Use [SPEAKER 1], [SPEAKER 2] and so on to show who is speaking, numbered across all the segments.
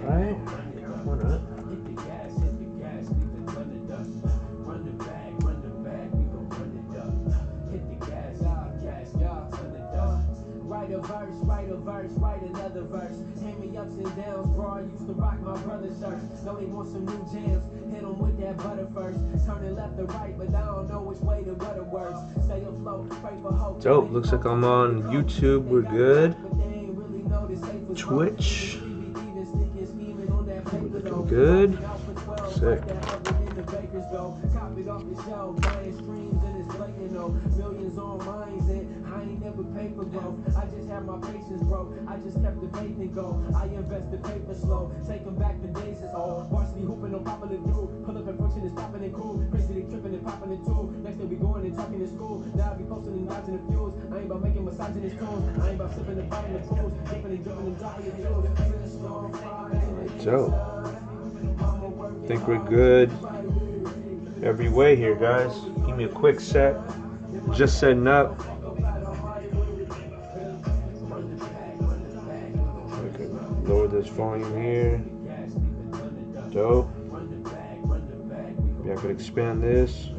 [SPEAKER 1] Alright, come on up.
[SPEAKER 2] Write a verse, write another verse. Hand me ups and downs, bro. I used to rock my brother's shirts. Know they want some new jams. Hit them with that butter first. Turning left to right, but I don't know which way to gutter works. Stay afloat, pray for hope.
[SPEAKER 1] Dope, looks like I'm on YouTube, we're good. Twitch. Looking good. Sick.
[SPEAKER 2] Millions on minds and I ain't never paid for growth. I just have my patience, bro. I just kept the faith and go. I invest the paper slow. Taking back the days is all. Varsity hooping on popular dude. Pull up and function is popping and cool. Crazy they tripping and popping it too. Next day we going and talking to school. Now I be posting and dodging the fuels. I ain't about making misogynist tunes. I ain't about sipping and biting the pools. Dipping and dripping and dropping the fuels.
[SPEAKER 1] So, I think we're good every way here, guys. Give me a quick set. Just setting up. Lower this volume here. Dope. Maybe I could expand this.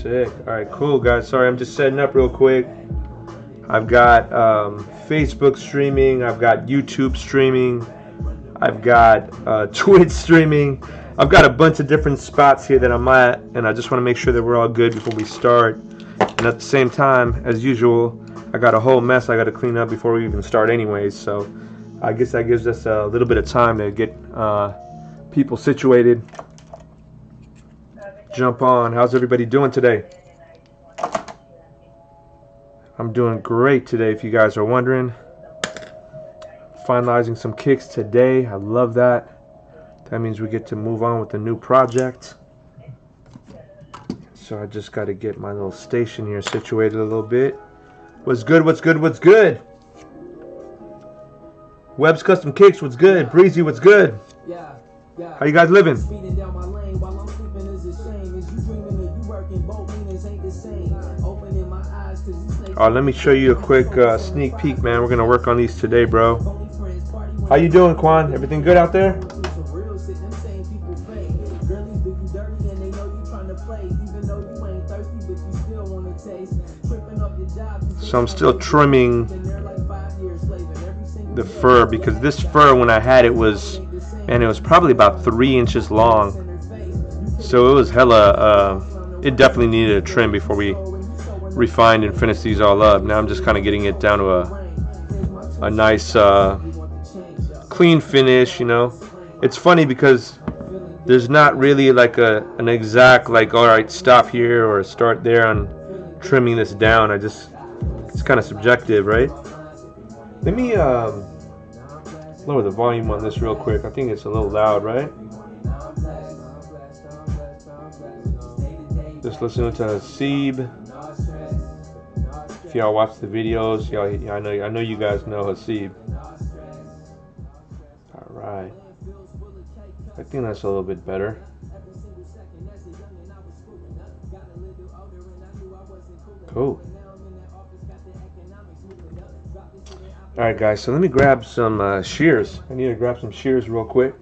[SPEAKER 1] Sick. Alright, cool, guys. Sorry, I'm just setting up real quick. I've got Facebook streaming. I've got YouTube streaming. I've got Twitch streaming. I've got a bunch of different spots here that I'm at, and I just want to make sure that we're all good before we start. And at the same time, as usual, I got a whole mess I got to clean up before we even start anyways. So I guess that gives us a little bit of time to get people situated. Jump on. How's everybody doing today? I'm doing great today, if you guys are wondering. Finalizing some kicks today. I love that. That means we get to move on with the new project. So I just got to get my little station here situated a little bit. What's good? What's good? What's good? Webb's Custom Kicks. What's good? Breezy. What's good? How you guys living? Let me show you a quick sneak peek, man. We're gonna work on these today, bro. How you doing, Quan? Everything good out there? So I'm still trimming the fur, because this fur, when I had it, was, and it was probably about 3 inches long. So it was hella, it definitely needed a trim before we refined and finished these all up. Now I'm just kind of getting it down to a nice clean finish, you know. It's funny because there's not really like an exact, like, all right, stop here or start there on trimming this down. It's kind of subjective, right? Let me lower the volume on this real quick. I think it's a little loud, right? Just listening to Hasib. If y'all watch the videos, y'all, I know you guys know Hasib. All right. I think that's a little bit better. Cool. Alright guys, so let me grab some shears. I need to grab some shears real quick.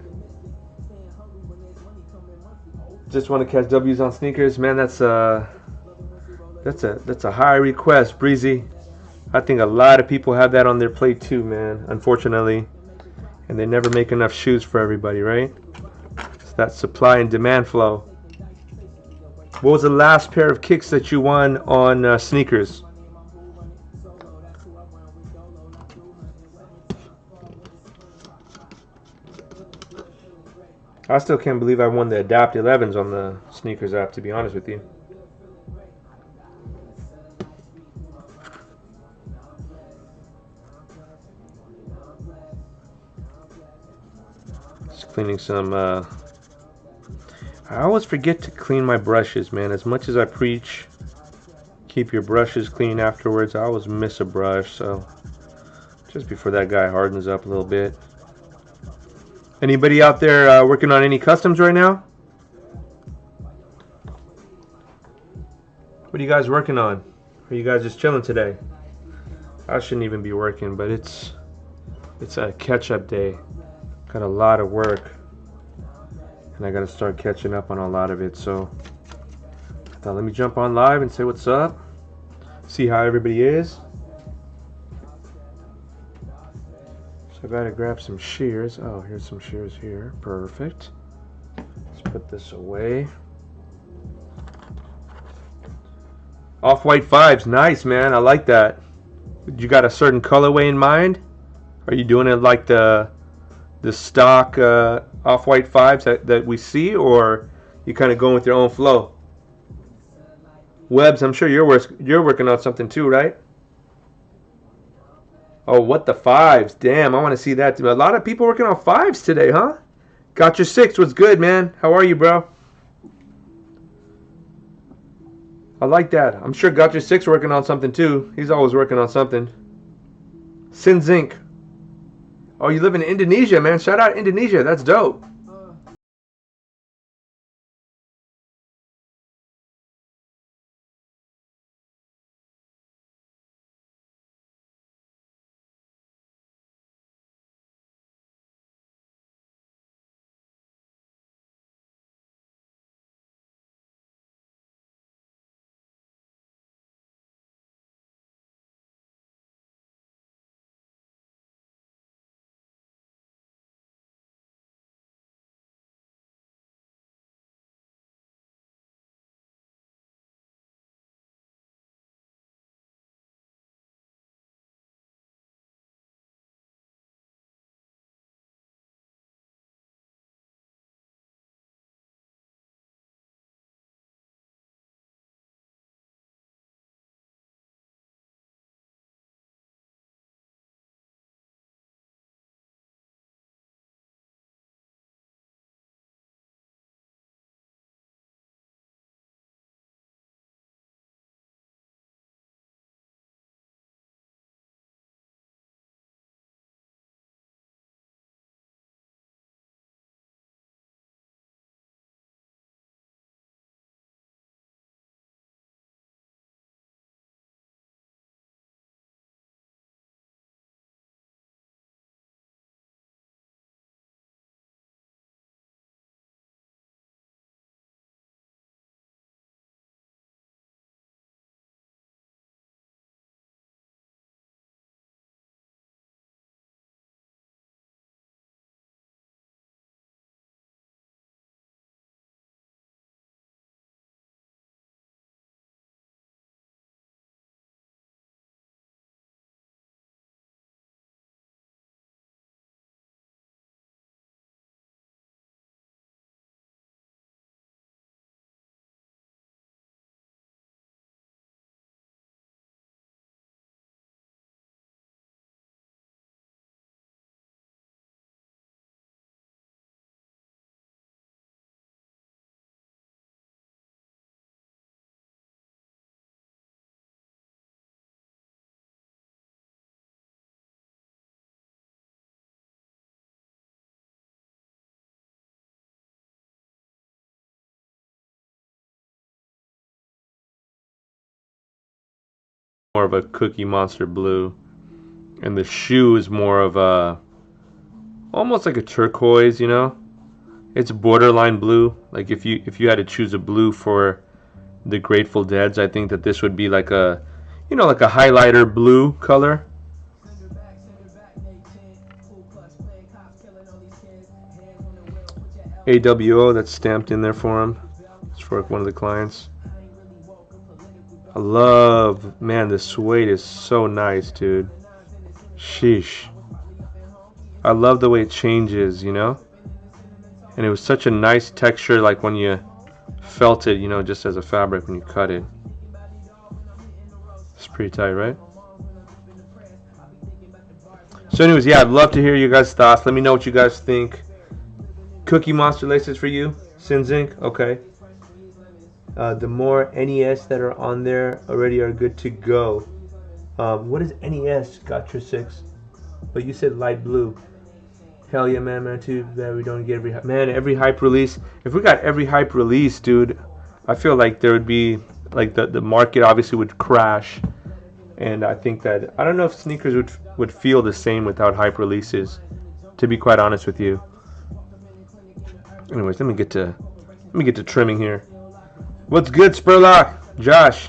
[SPEAKER 1] Just want to catch W's on sneakers, man. That's a high request, Breezy. I think a lot of people have that on their plate too, man, unfortunately. And they never make enough shoes for everybody, right? It's that supply and demand flow. What was the last pair of kicks that you won on sneakers? I still can't believe I won the Adapt 11s on the sneakers app, to be honest with you. Just cleaning some, I always forget to clean my brushes, man. As much as I preach, keep your brushes clean afterwards, I always miss a brush, so just before that guy hardens up a little bit. Anybody out there working on any customs right now? What are you guys working on? Or are you guys just chilling today? I shouldn't even be working, but it's a catch-up day. Got a lot of work, and I got to start catching up on a lot of it. So I thought, let me jump on live and say what's up, see how everybody is. So I gotta grab some shears. Oh, here's some shears here. Perfect. Let's put this away. Off-white 5s, nice, man. I like that. You got a certain colorway in mind? Are you doing it like the stock off-white 5s that we see, or you kind of going with your own flow? Webbs, I'm sure you're working on something too, right? Oh, what the 5s? Damn, I want to see that too. A lot of people working on 5s today, huh? Got your 6. What's good, man? How are you, bro? I like that. I'm sure Got Your 6 working on something too. He's always working on something. Sin Zinc. Oh, you live in Indonesia, man. Shout out Indonesia. That's dope. More of a Cookie Monster blue, and the shoe is more of a almost like a turquoise, you know. It's borderline blue. Like if you had to choose a blue for the Grateful Deads, I think that this would be like a, you know, like a highlighter blue color. AWO, that's stamped in there for him. It's for one of the clients. I love, man, the suede is so nice, dude. Sheesh. I love the way it changes, you know? And it was such a nice texture, like when you felt it, you know, just as a fabric when you cut it. It's pretty tight, right? So anyways, yeah, I'd love to hear you guys' thoughts. Let me know what you guys think. Cookie Monster laces for you? Sin Zinc? Okay. The more NES that are on there already are good to go. What is NES? Got your 6. But you said light blue. Hell yeah, man, too bad we don't get every hype release. If we got every hype release, dude, I feel like there would be, like, the market obviously would crash. And I think that, I don't know if sneakers would feel the same without hype releases, to be quite honest with you. Anyways, let me get to trimming here. What's good, Spurlock? Josh,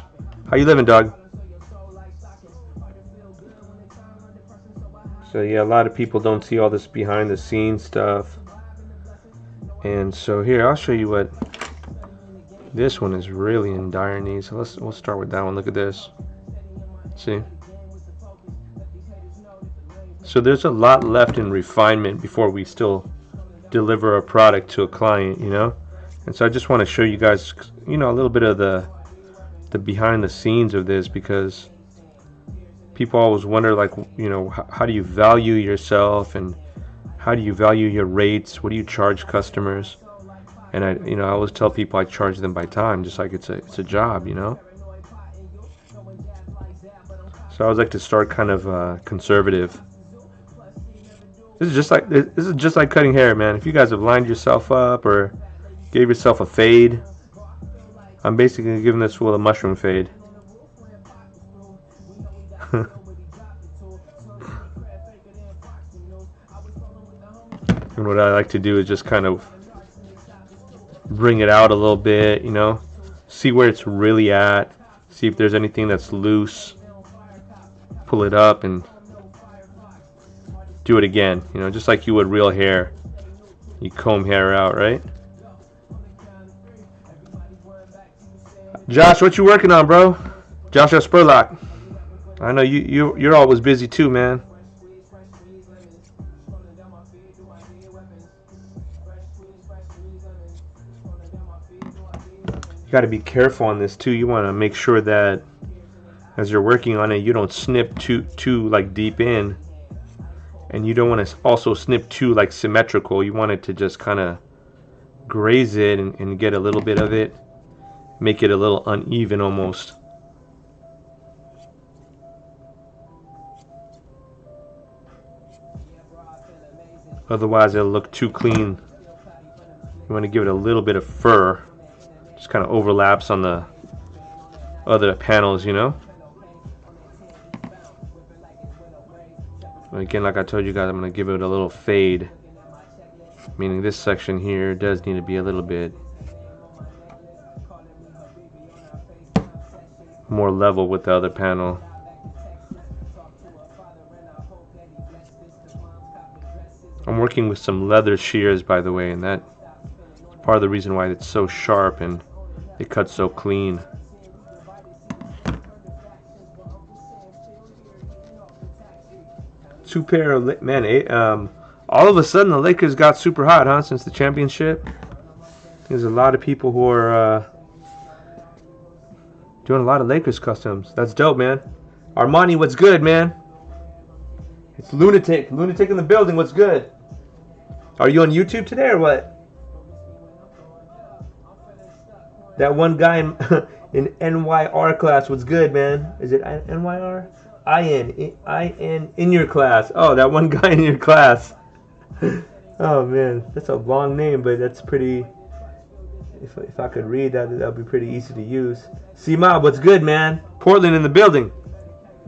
[SPEAKER 1] how you living, dog? So yeah, a lot of people don't see all this behind the scenes stuff. And so here, I'll show you what this one is really in dire need. So we'll start with that one. Look at this. See? So there's a lot left in refinement before we still deliver a product to a client, you know? And so I just want to show you guys, you know, a little bit of the behind the scenes of this, because people always wonder, like, you know, how do you value yourself and how do you value your rates? What do you charge customers? And I always tell people I charge them by time, just like it's a job, you know. So I always like to start kind of conservative. This is just like cutting hair, man. If you guys have lined yourself up or gave yourself a fade, I'm basically giving this fool a mushroom fade. And what I like to do is just kind of bring it out a little bit, you know, see where it's really at, see if there's anything that's loose, pull it up and do it again, you know, just like you would real hair. You comb hair out, right? Josh, what you working on, bro? Joshua Spurlock. I know you're always busy too, man. You got to be careful on this too. You want to make sure that as you're working on it, you don't snip too like deep in, and you don't want to also snip too like symmetrical. You want it to just kind of graze it and get a little bit of it, make it a little uneven almost. Otherwise it'll look too clean. You want to give it a little bit of fur, just kind of overlaps on the other panels, you know. Again, like I told you guys, I'm going to give it a little fade, meaning this section here does need to be a little bit more level with the other panel. I'm working with some leather shears, by the way, and that's part of the reason why it's so sharp and it cuts so clean. Two pair of, man, all of a sudden the Lakers got super hot, huh, since the championship. There's a lot of people who are doing a lot of Lakers customs. That's dope, man. Armani, what's good, man? It's Lunatic in the building. What's good? Are you on YouTube today or what? That one guy in NYR class, what's good, man? Is it NYR? IN in your class. Oh, that one guy in your class. Oh man, that's a long name, but that's pretty. If I could read that'd be pretty easy to use. C-Mob, what's good, man? Portland in the building.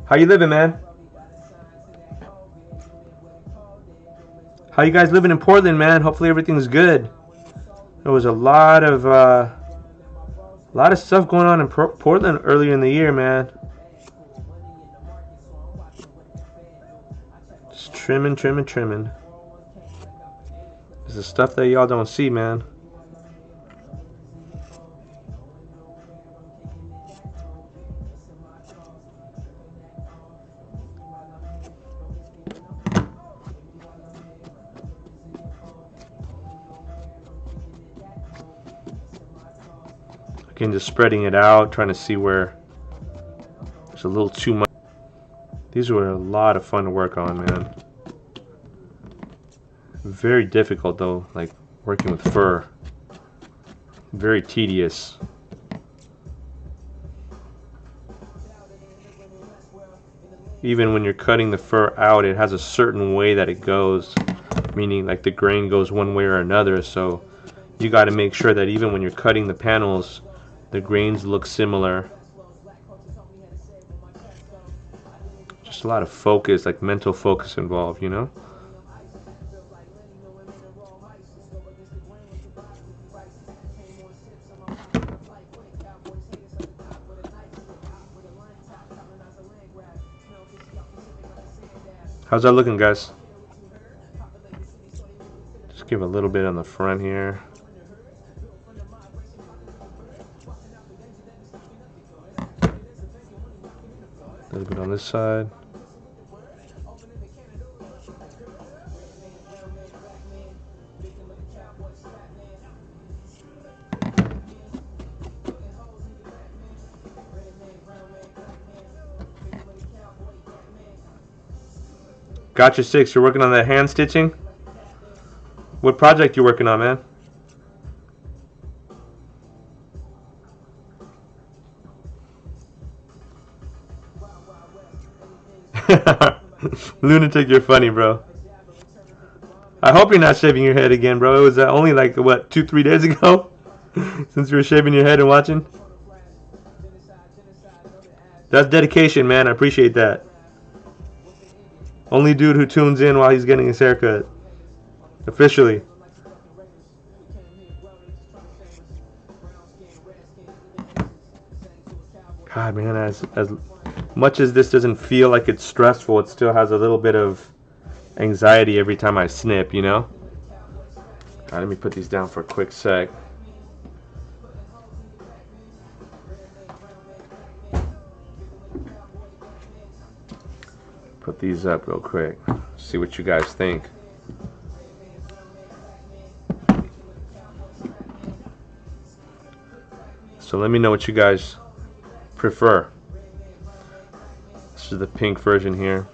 [SPEAKER 1] How you living, man? How you guys living in Portland, man? Hopefully everything's good. There was a lot of stuff going on in Portland earlier in the year, man. Just trimming. This is stuff that y'all don't see, man. Again, just spreading it out, trying to see where there's a little too much. These were a lot of fun to work on, man. Very difficult though, like working with fur. Very tedious. Even when you're cutting the fur out, it has a certain way that it goes, meaning like the grain goes one way or another. So you got to make sure that even when you're cutting the panels, the grains look similar. There's a lot of focus, like mental focus involved, you know? How's that looking, guys? Just give a little bit on the front here. A little bit on this side. Gotcha 6, you're working on that hand stitching? What project you working on, man? Lunatic, you're funny, bro. I hope you're not shaving your head again, bro. It was only like, what, 2-3 days ago? Since you were shaving your head and watching? That's dedication, man. I appreciate that. Only dude who tunes in while he's getting his haircut. Officially. God, man, as much as this doesn't feel like it's stressful, it still has a little bit of anxiety every time I snip, you know? Alright, let me put these down for a quick sec. Put these up real quick. See what you guys think. So let me know what you guys prefer. This is the pink version here.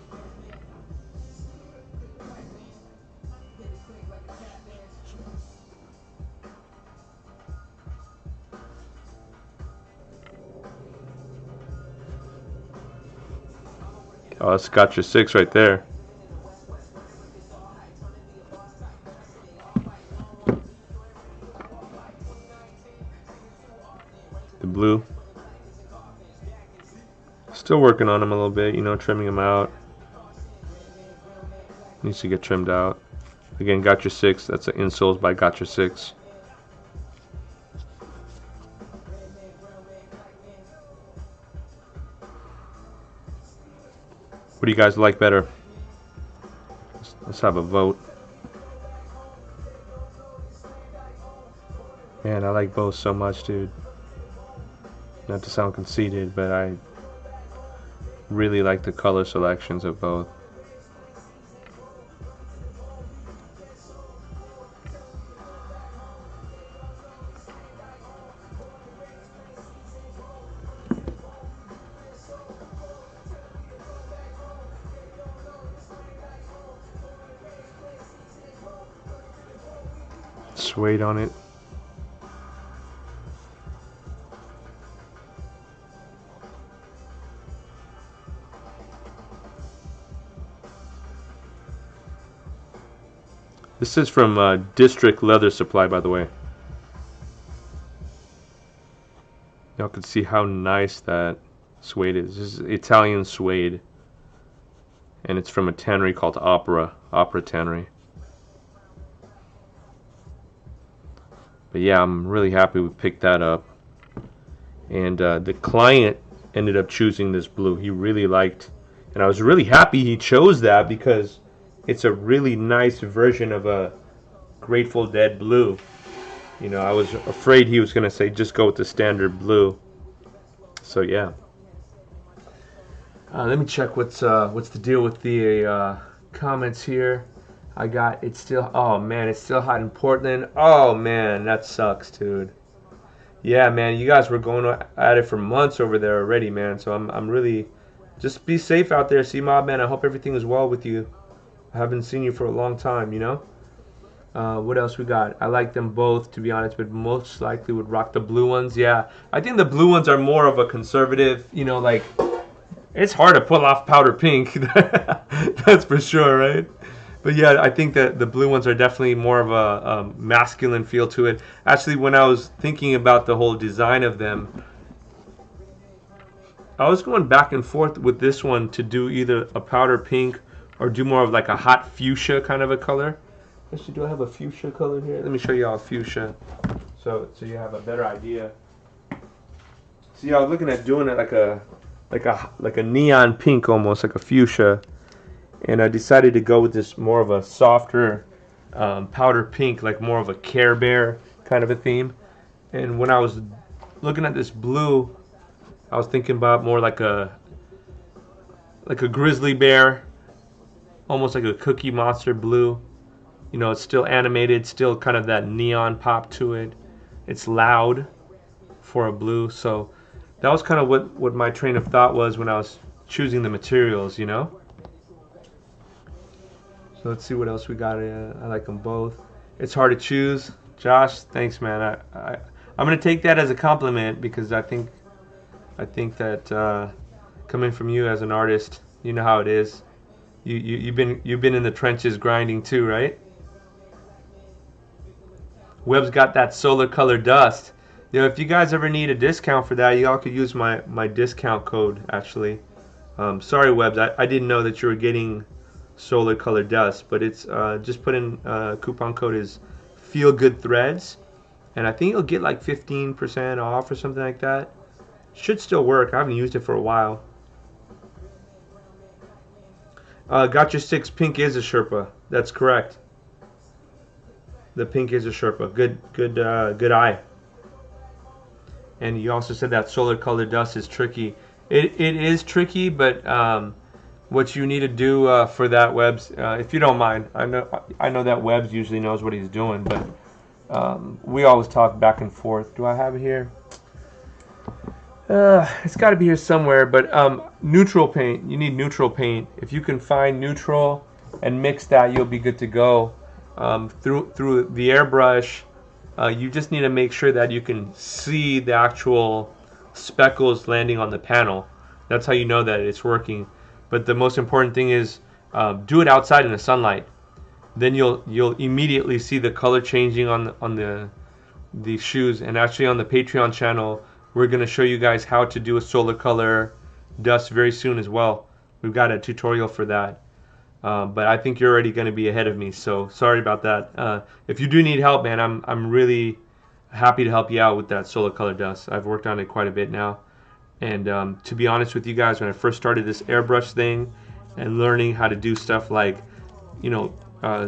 [SPEAKER 1] Oh, that's Gotcha 6 right there. The blue. Still working on them a little bit, you know, trimming them out. Needs to get trimmed out. Again, Gotcha 6. That's the insoles by Gotcha 6. What do you guys like better? Let's have a vote. Man, I like both so much, dude. Not to sound conceited, but I really like the color selections of both. Suede on it. This is from District Leather Supply, by the way. Y'all can see how nice that suede is. This is Italian suede. And it's from a tannery called Opera Tannery. But yeah, I'm really happy we picked that up. And the client ended up choosing this blue. He really liked, and I was really happy he chose that because it's a really nice version of a Grateful Dead blue. You know, I was afraid he was going to say just go with the standard blue. So yeah. Let me check what's the deal with the comments here. I got it's still, oh man, it's still hot in Portland. Oh man, that sucks, dude. Yeah, man, you guys were going at it for months over there already, man. So I'm really, just be safe out there, C-Mob, man. I hope everything is well with you. I haven't seen you for a long time, you know. What else we got? I like them both, to be honest, but most likely would rock the blue ones. Yeah, I think the blue ones are more of a conservative, you know, like, it's hard to pull off powder pink. That's for sure, right? But yeah, I think that the blue ones are definitely more of a masculine feel to it. Actually, when I was thinking about the whole design of them, I was going back and forth with this one to do either a powder pink or do more of like a hot fuchsia kind of a color. Actually, do I have a fuchsia color here? Let me show you all fuchsia, so you have a better idea. See, I was looking at doing it like a neon pink, almost like a fuchsia, and I decided to go with this more of a softer powder pink, like more of a Care Bear kind of a theme. And when I was looking at this blue, I was thinking about more like a grizzly bear, almost like a Cookie Monster blue. You know, it's still animated, still kind of that neon pop to it. It's loud for a blue, so that was kind of what my train of thought was when I was choosing the materials, you know. So let's see what else we got. I like them both. It's hard to choose. Josh, thanks, man. I'm gonna take that as a compliment, because I think that coming from you as an artist, you know how it is. You've been in the trenches grinding too, right? Webb's got that solar color dust. You know, if you guys ever need a discount for that, y'all could use my discount code, actually. Sorry, Webbs, I didn't know that you were getting solar color dust, but it's just put in coupon code is Feel Good Threads, and I think you'll get like 15% off or something like that. Should still work. I haven't used it for a while. Got your 6 pink is a Sherpa. That's correct. The pink is a Sherpa. Good eye. And you also said that solar color dust is tricky. It is tricky, but what you need to do for that, Webbs, if you don't mind, I know that Webbs usually knows what he's doing, but we always talk back and forth. Do I have it here? It's got to be here somewhere, but neutral paint. You need neutral paint. If you can find neutral and mix that, you'll be good to go. Through the airbrush, you just need to make sure that you can see the actual speckles landing on the panel. That's how you know that it's working. But the most important thing is do it outside in the sunlight. Then you'll immediately see the color changing on the shoes. And actually on the Patreon channel, we're going to show you guys how to do a solar color dust very soon as well. We've got a tutorial for that. But I think you're already going to be ahead of me, so sorry about that. If you do need help, man, I'm really happy to help you out with that solar color dust. I've worked on it quite a bit now. And to be honest with you guys, when I first started this airbrush thing and learning how to do stuff like, you know,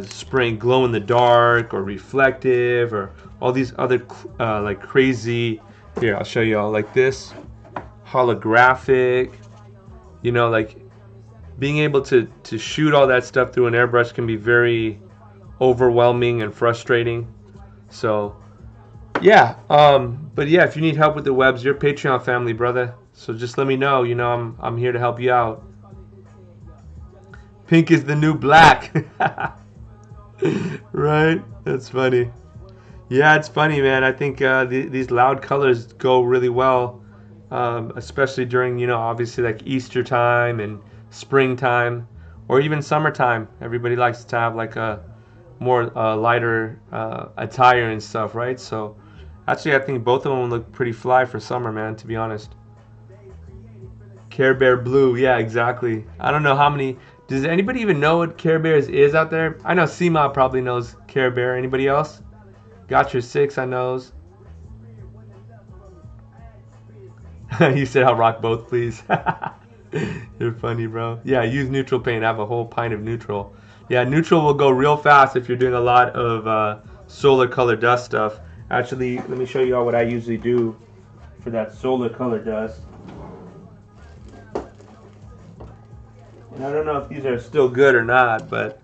[SPEAKER 1] spraying glow in the dark or reflective or all these other like crazy, here, I'll show you all, like this, holographic, you know, like being able to shoot all that stuff through an airbrush can be very overwhelming and frustrating. So yeah, but yeah, if you need help with the Webbs, you're Patreon family, brother. So just let me know. You know, I'm here to help you out. Pink is the new black. Right? That's funny. Yeah, it's funny, man. I think these loud colors go really well, especially during, you know, obviously like Easter time and springtime or even summertime. Everybody likes to have like a more lighter attire and stuff, right? So actually I think both of them look pretty fly for summer, man, to be honest. Care Bear blue, yeah, exactly. I don't know how many, does anybody even know what Care Bears is out there? I know C-Mob probably knows Care Bear. Anybody else? Got your 6, I knows. You said I'll rock both, please. You're funny, bro. Yeah, use neutral paint. I have a whole pint of neutral. Yeah, neutral will go real fast if you're doing a lot of solar color dust stuff. Actually, let me show you all what I usually do for that solar color dust. And I don't know if these are still good or not, but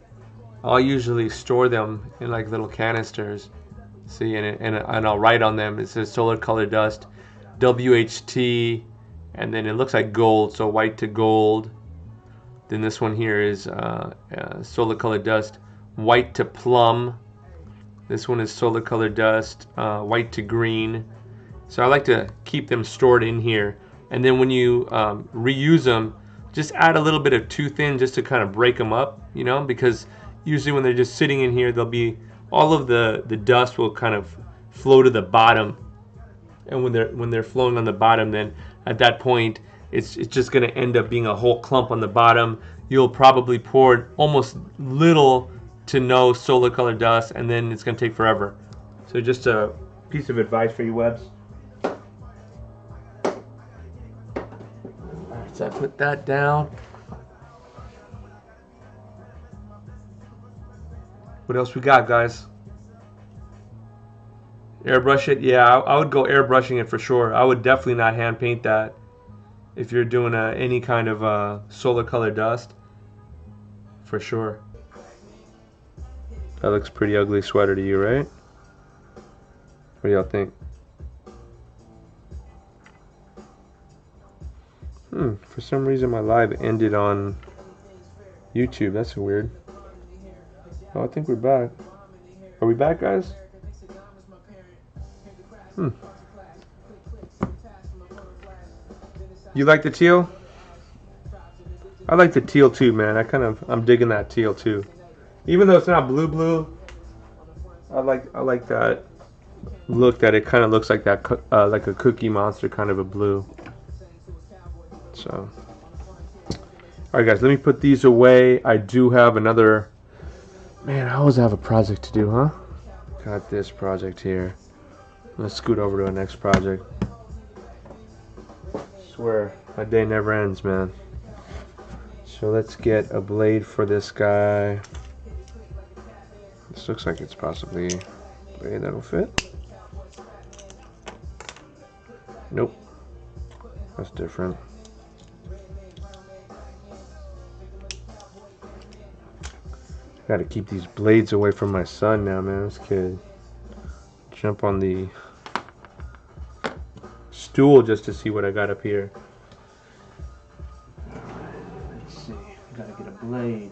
[SPEAKER 1] I'll usually store them in like little canisters. See, and I'll write on them. It says solar color dust, WHT, and then it looks like gold, so white to gold. Then this one here is solar color dust, white to plum. This one is solar color dust, white to green. So I like to keep them stored in here. And then when you reuse them, just add a little bit of too thin just to kind of break them up, you know, because usually when they're just sitting in here, they'll be, all of the dust will kind of flow to the bottom. And when they're flowing on the bottom, then at that point it's just going to end up being a whole clump on the bottom. You'll probably pour almost little to no solar color dust, and then it's going to take forever. So just a piece of advice for you, Webs. Alright, so I put that down. What else we got, guys? Airbrush it? Yeah, I would go airbrushing it for sure. I would definitely not hand paint that if you're doing any kind of solar color dust. For sure. That looks pretty ugly sweater to you, right? What do y'all think? For some reason my live ended on YouTube. That's weird. Oh, I think we're back. Are we back, guys? You like the teal? I like the teal too, man. I'm digging that teal too. Even though it's not blue, I like that look that it kind of looks like that, like a Cookie Monster kind of a blue. So, all right, guys, let me put these away. I do have another. Man, I always have a project to do, huh? Got this project here. Let's scoot over to our next project. Swear, my day never ends, man. So let's get a blade for this guy. This looks like it's possibly a blade that'll fit. Nope. That's different. Gotta keep these blades away from my son now, man. This kid jump on the stool just to see what I got up here. Let's see. Gotta get a blade.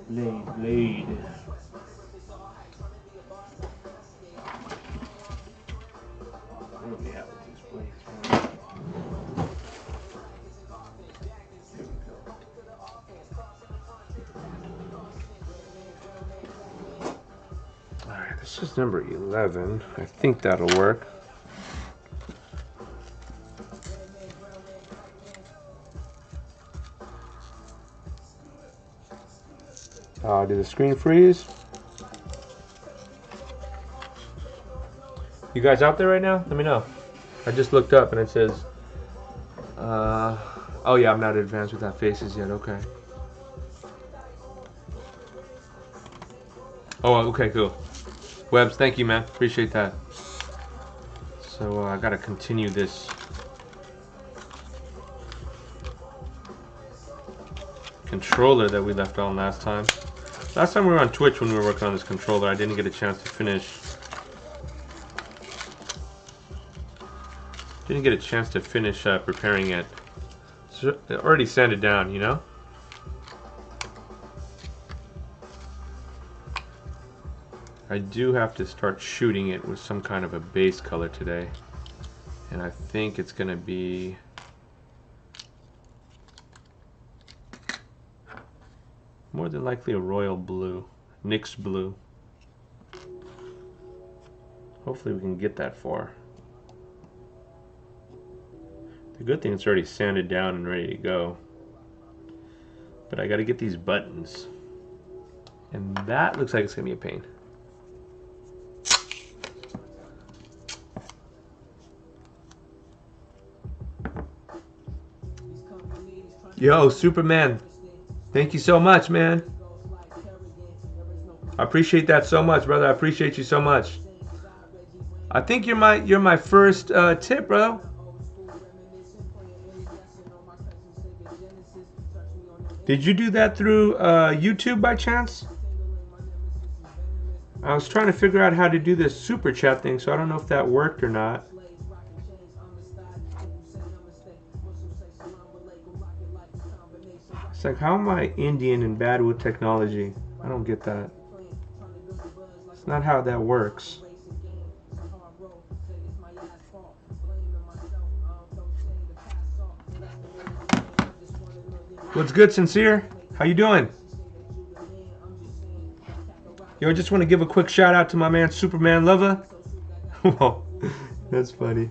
[SPEAKER 1] What do we have with these blades, man? Here we go. Alright, this is number 11. I think that'll work. Did the screen freeze? You guys out there right now? Let me know. I just looked up and it says, oh yeah, I'm not advanced without faces yet. Okay. Oh, okay, cool. Webs, thank you, man. Appreciate that. So I gotta continue this controller that we left on last time. Last time we were on Twitch when we were working on this controller, I didn't get a chance to finish. Preparing it. So it already sanded down, you know? I do have to start shooting it with some kind of a base color today. And I think it's gonna be more than likely a royal blue, Nyx blue. Hopefully we can get that far. The good thing it's already sanded down and ready to go. But I gotta get these buttons. And that looks like it's gonna be a pain. Yo, Superman. Thank you so much, man. I appreciate that so much, brother. I appreciate you so much. I think you're my first tip, bro. Did you do that through YouTube by chance? I was trying to figure out how to do this super chat thing, so I don't know if that worked or not. It's like, how am I Indian and bad with technology? I don't get that. It's not how that works. What's good, Sincere? How you doing? Yo, I just want to give a quick shout out to my man Superman Lover. Whoa, that's funny.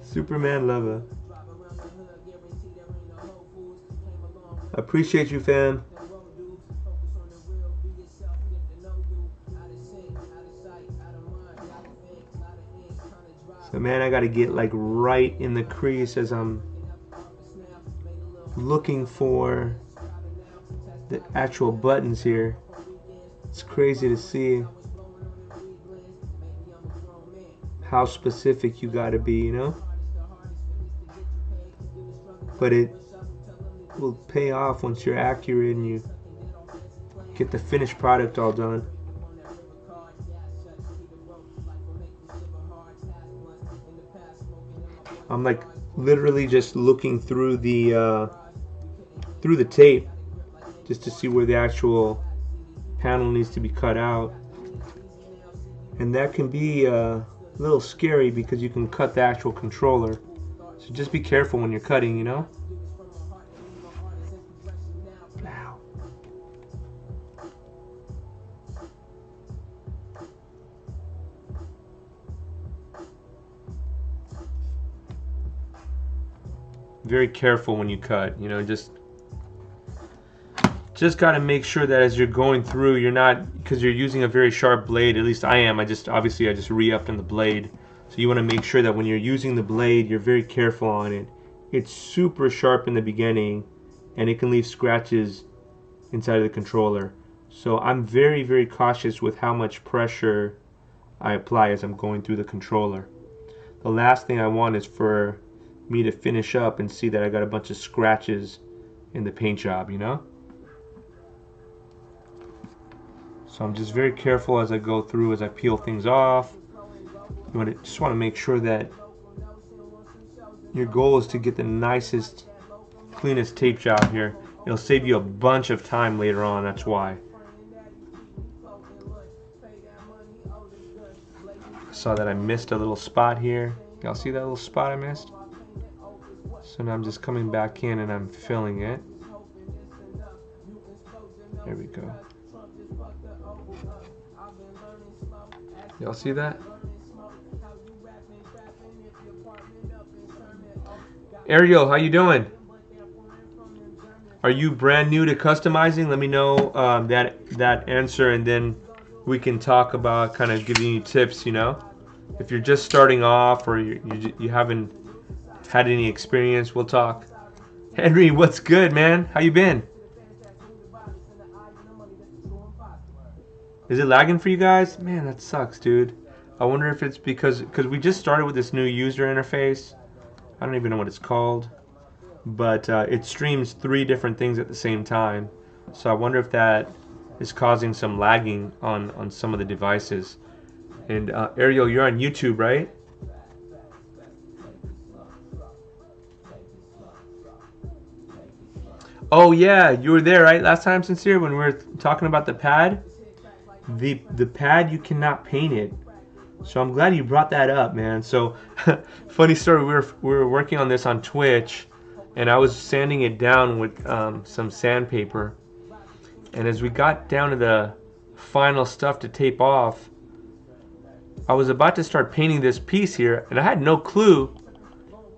[SPEAKER 1] Superman Lover. appreciate you, fam. So man, I gotta get like right in the crease as I'm looking for the actual buttons here. It's crazy to see how specific you gotta be, you know? But it will pay off once you're accurate and you get the finished product all done. I'm like literally just looking through the tape just to see where the actual panel needs to be cut out, and that can be a little scary because you can cut the actual controller. So just be careful when you're cutting, you know. Ow. Very careful when you cut, you know, just got to make sure that as you're going through, you're not, because you're using a very sharp blade, at least I am, I just re-upped on the blade. So you want to make sure that when you're using the blade, you're very careful on it. It's super sharp in the beginning and it can leave scratches inside of the controller. So I'm very, very cautious with how much pressure I apply as I'm going through the controller. The last thing I want is for me to finish up and see that I got a bunch of scratches in the paint job, you know? So I'm just very careful as I go through, as I peel things off. You just want to make sure that your goal is to get the nicest, cleanest tape job here. It'll save you a bunch of time later on, that's why. I saw that I missed a little spot here. Y'all see that little spot I missed? So now I'm just coming back in and I'm filling it. There we go. Y'all see that? Ariel, how you doing? Are you brand new to customizing? Let me know that answer, and then we can talk about kind of giving you tips, you know? If you're just starting off or you haven't had any experience, we'll talk. Henry, what's good, man? How you been? Is it lagging for you guys? Man, that sucks, dude. I wonder if it's because we just started with this new user interface. I don't even know what it's called, but it streams 3 different things at the same time. So I wonder if that is causing some lagging on some of the devices. And Ariel, you're on YouTube, right? Oh yeah, you were there, right? Last time, Sincere, when we were talking about the pad. The pad, you cannot paint it. So I'm glad you brought that up, man. So funny story, we were working on this on Twitch, and I was sanding it down with some sandpaper. And as we got down to the final stuff to tape off, I was about to start painting this piece here, and I had no clue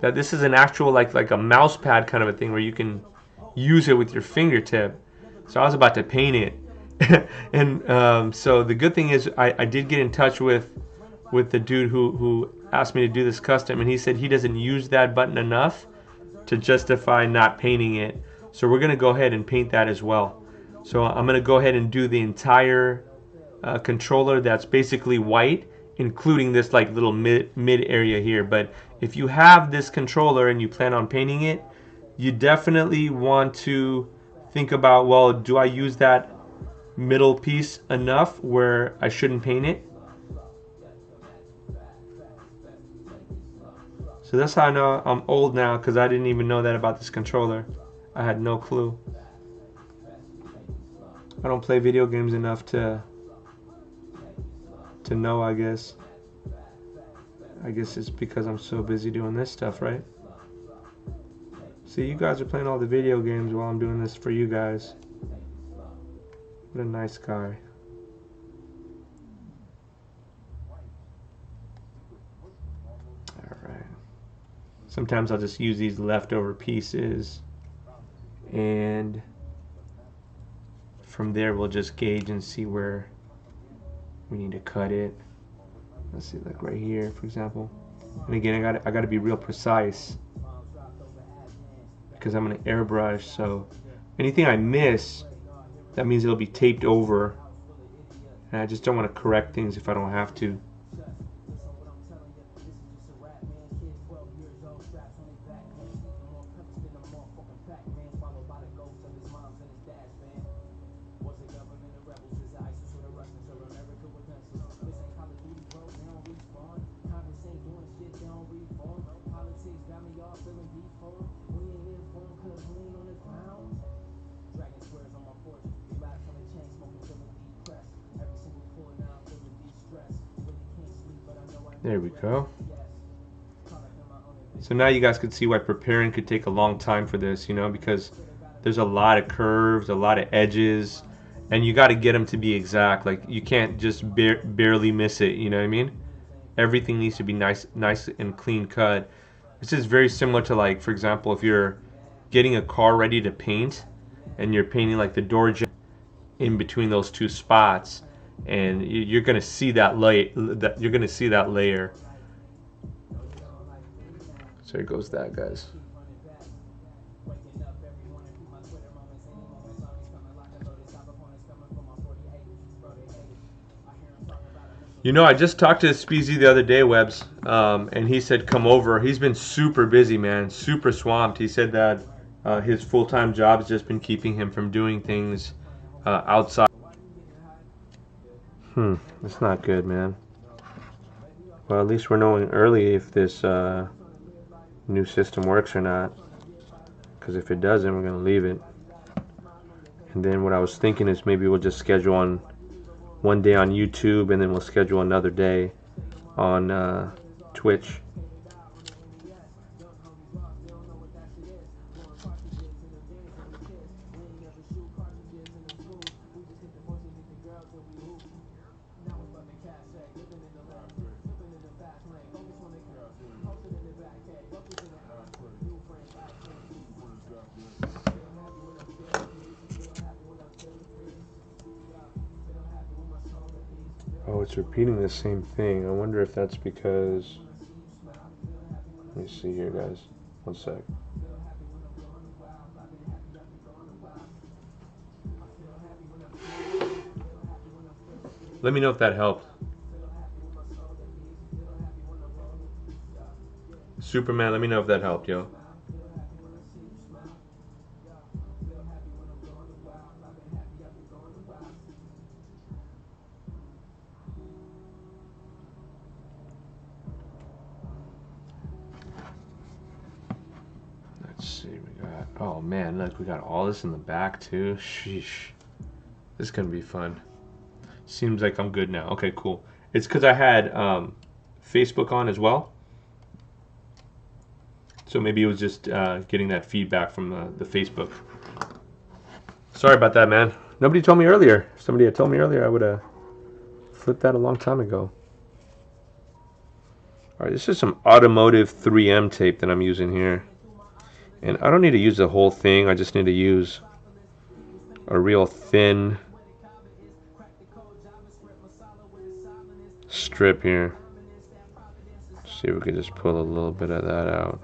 [SPEAKER 1] that this is an actual like a mouse pad kind of a thing where you can use it with your fingertip. So I was about to paint it. And so the good thing is I did get in touch with the dude who asked me to do this custom, and he said he doesn't use that button enough to justify not painting it. So we're going to go ahead and paint that as well. So I'm going to go ahead and do the entire controller that's basically white, including this like little mid area here. But if you have this controller and you plan on painting it, you definitely want to think about, well, do I use that middle piece enough where I shouldn't paint it? So that's how I know I'm old now, because I didn't even know that about this controller. I had no clue. I don't play video games enough to know, I guess. I guess it's because I'm so busy doing this stuff, right? See, you guys are playing all the video games while I'm doing this for you guys. What a nice guy. Alright. Sometimes I'll just use these leftover pieces and from there we'll just gauge and see where we need to cut it. Let's see, like right here, for example. And again, I gotta be real precise because I'm gonna airbrush. So anything I miss, that means it'll be taped over, and I just don't want to correct things if I don't have to. There we go. So now you guys can see why preparing could take a long time for this, you know, because there's a lot of curves, a lot of edges, and you got to get them to be exact. Like you can't just barely miss it, you know what I mean? Everything needs to be nice and clean cut. This is very similar to, like, for example, if you're getting a car ready to paint and you're painting like the door jamb in between those two spots, and you're gonna see that layer. So here goes that, guys. You know, I just talked to Speezy the other day, Webbs, and he said come over. He's been super busy, man, super swamped. He said that his full-time job has just been keeping him from doing things outside. That's not good, man. Well, at least we're knowing early if this new system works or not. Because if it doesn't, we're going to leave it. And then what I was thinking is maybe we'll just schedule on one day on YouTube, and then we'll schedule another day on Twitch. Oh, it's repeating the same thing. I wonder if that's because... Let me see here, guys. One sec. Let me know if that helped. Superman, let me know if that helped, yo. Let's see, we got... Oh, man, look, we got all this in the back, too. Sheesh. This is going to be fun. Seems like I'm good now. Okay, cool. It's because I had Facebook on as well. So maybe it was just getting that feedback from the Facebook. Sorry about that, man. Nobody told me earlier. If somebody had told me earlier, I would have flipped that a long time ago. Alright, this is some automotive 3M tape that I'm using here. And I don't need to use the whole thing. I just need to use a real thin strip here. See if we can just pull a little bit of that out.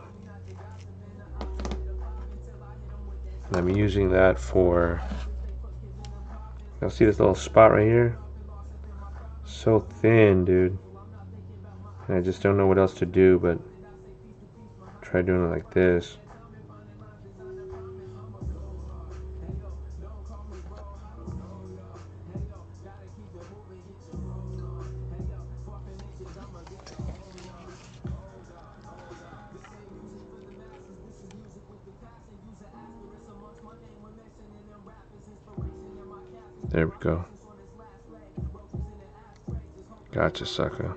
[SPEAKER 1] And I'm using that for... Y'all see this little spot right here? So thin, dude. And I just don't know what else to do but try doing it like this. There we go. Gotcha, sucker.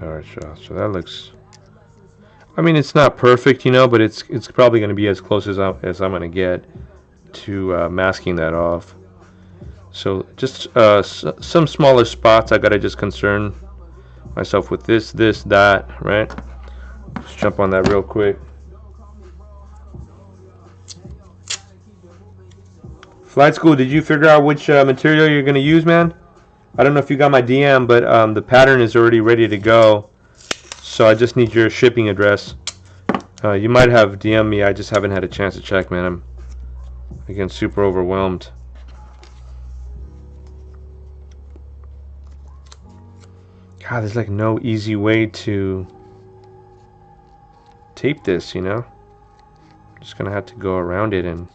[SPEAKER 1] Alright, so that looks, I mean, it's not perfect, you know, but it's probably going to be as close as I'm going to get to masking that off. So just some smaller spots I got to just concern myself with this, that, right? Just jump on that real quick. Flight School, did you figure out which material you're going to use, man? I don't know if you got my DM, but the pattern is already ready to go. So I just need your shipping address. You might have DM'd me. I just haven't had a chance to check, man. I'm, again, super overwhelmed. God, there's like no easy way to tape this, you know? I'm just going to have to go around it and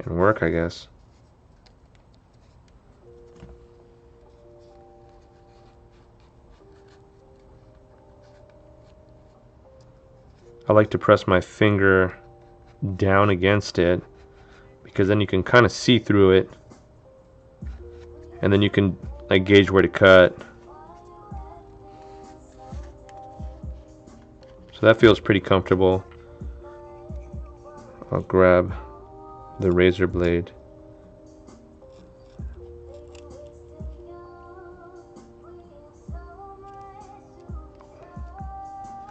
[SPEAKER 1] work, I guess. I like to press my finger down against it because then you can kind of see through it, and then you can like gauge where to cut. So that feels pretty comfortable. I'll grab the razor blade.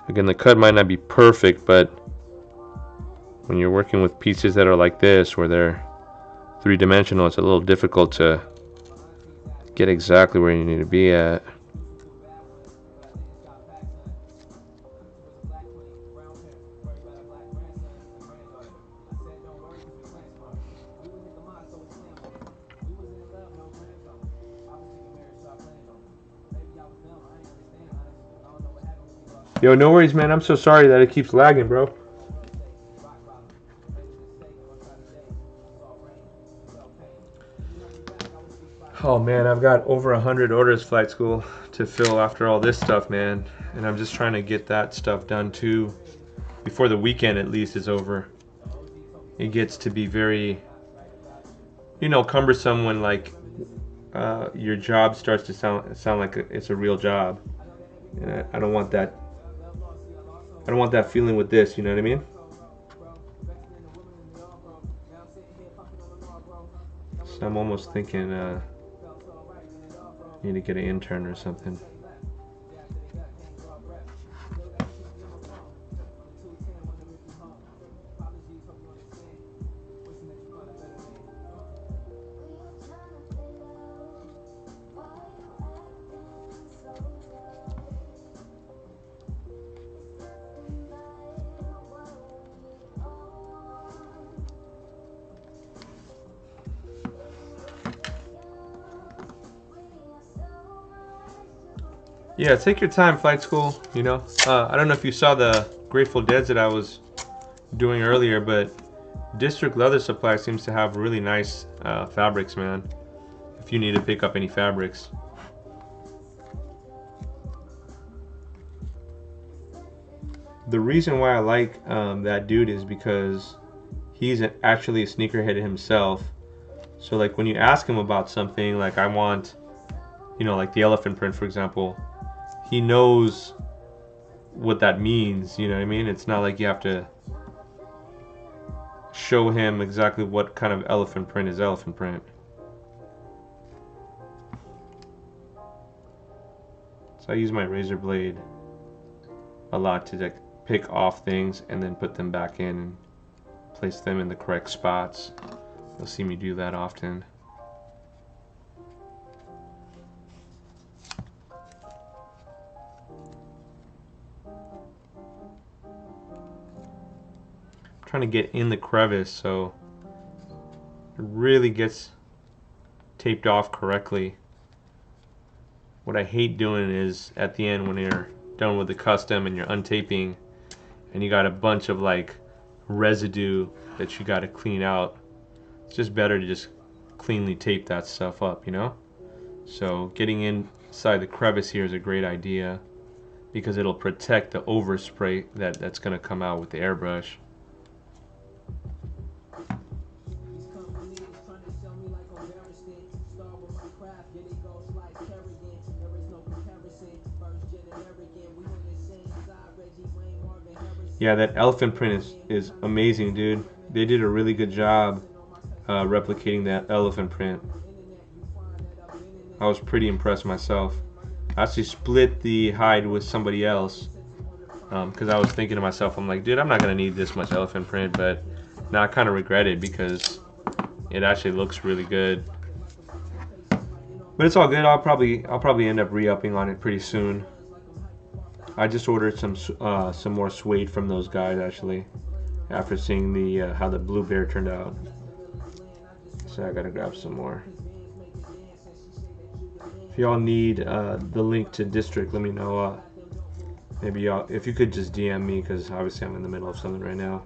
[SPEAKER 1] Again, the cut might not be perfect, but when you're working with pieces that are like this, where they're three-dimensional, it's a little difficult to get exactly where you need to be at. Yo, no worries, man. I'm so sorry that it keeps lagging, bro. Oh man, I've got over 100 orders, Flight School, to fill after all this stuff, man. And I'm just trying to get that stuff done too, before the weekend at least is over. It gets to be very, you know, cumbersome when like your job starts to sound like it's a real job. And I don't want that. I don't want that feeling with this, you know what I mean? So I'm almost thinking need to get an intern or something. Yeah, take your time, Flight School. You know, I don't know if you saw the Grateful Deads that I was doing earlier, but District Leather Supply seems to have really nice fabrics, man. If you need to pick up any fabrics. The reason why I like that dude is because he's actually a sneakerhead himself. So like when you ask him about something, like I want, you know, like the elephant print, for example, he knows what that means, you know what I mean? It's not like you have to show him exactly what kind of elephant print is elephant print. So I use my razor blade a lot to like pick off things and then put them back in and place them in the correct spots. You'll see me do that often. Trying to get in the crevice so it really gets taped off correctly. What I hate doing is at the end when you're done with the custom and you're untaping and you got a bunch of like residue that you got to clean out. It's just better to just cleanly tape that stuff up, you know? So getting inside the crevice here is a great idea because it'll protect the overspray that's going to come out with the airbrush. Yeah, that elephant print is amazing, dude. They did a really good job replicating that elephant print. I was pretty impressed myself. I actually split the hide with somebody else because I was thinking to myself, I'm like, dude, I'm not gonna need this much elephant print, but now I kind of regret it because it actually looks really good. But it's all good. I'll probably end up re-upping on it pretty soon. I just ordered some more suede from those guys actually after seeing the how the blue bear turned out. So I gotta grab some more. If y'all need the link to District, let me know. Maybe y'all, if you could just DM me, because obviously I'm in the middle of something right now.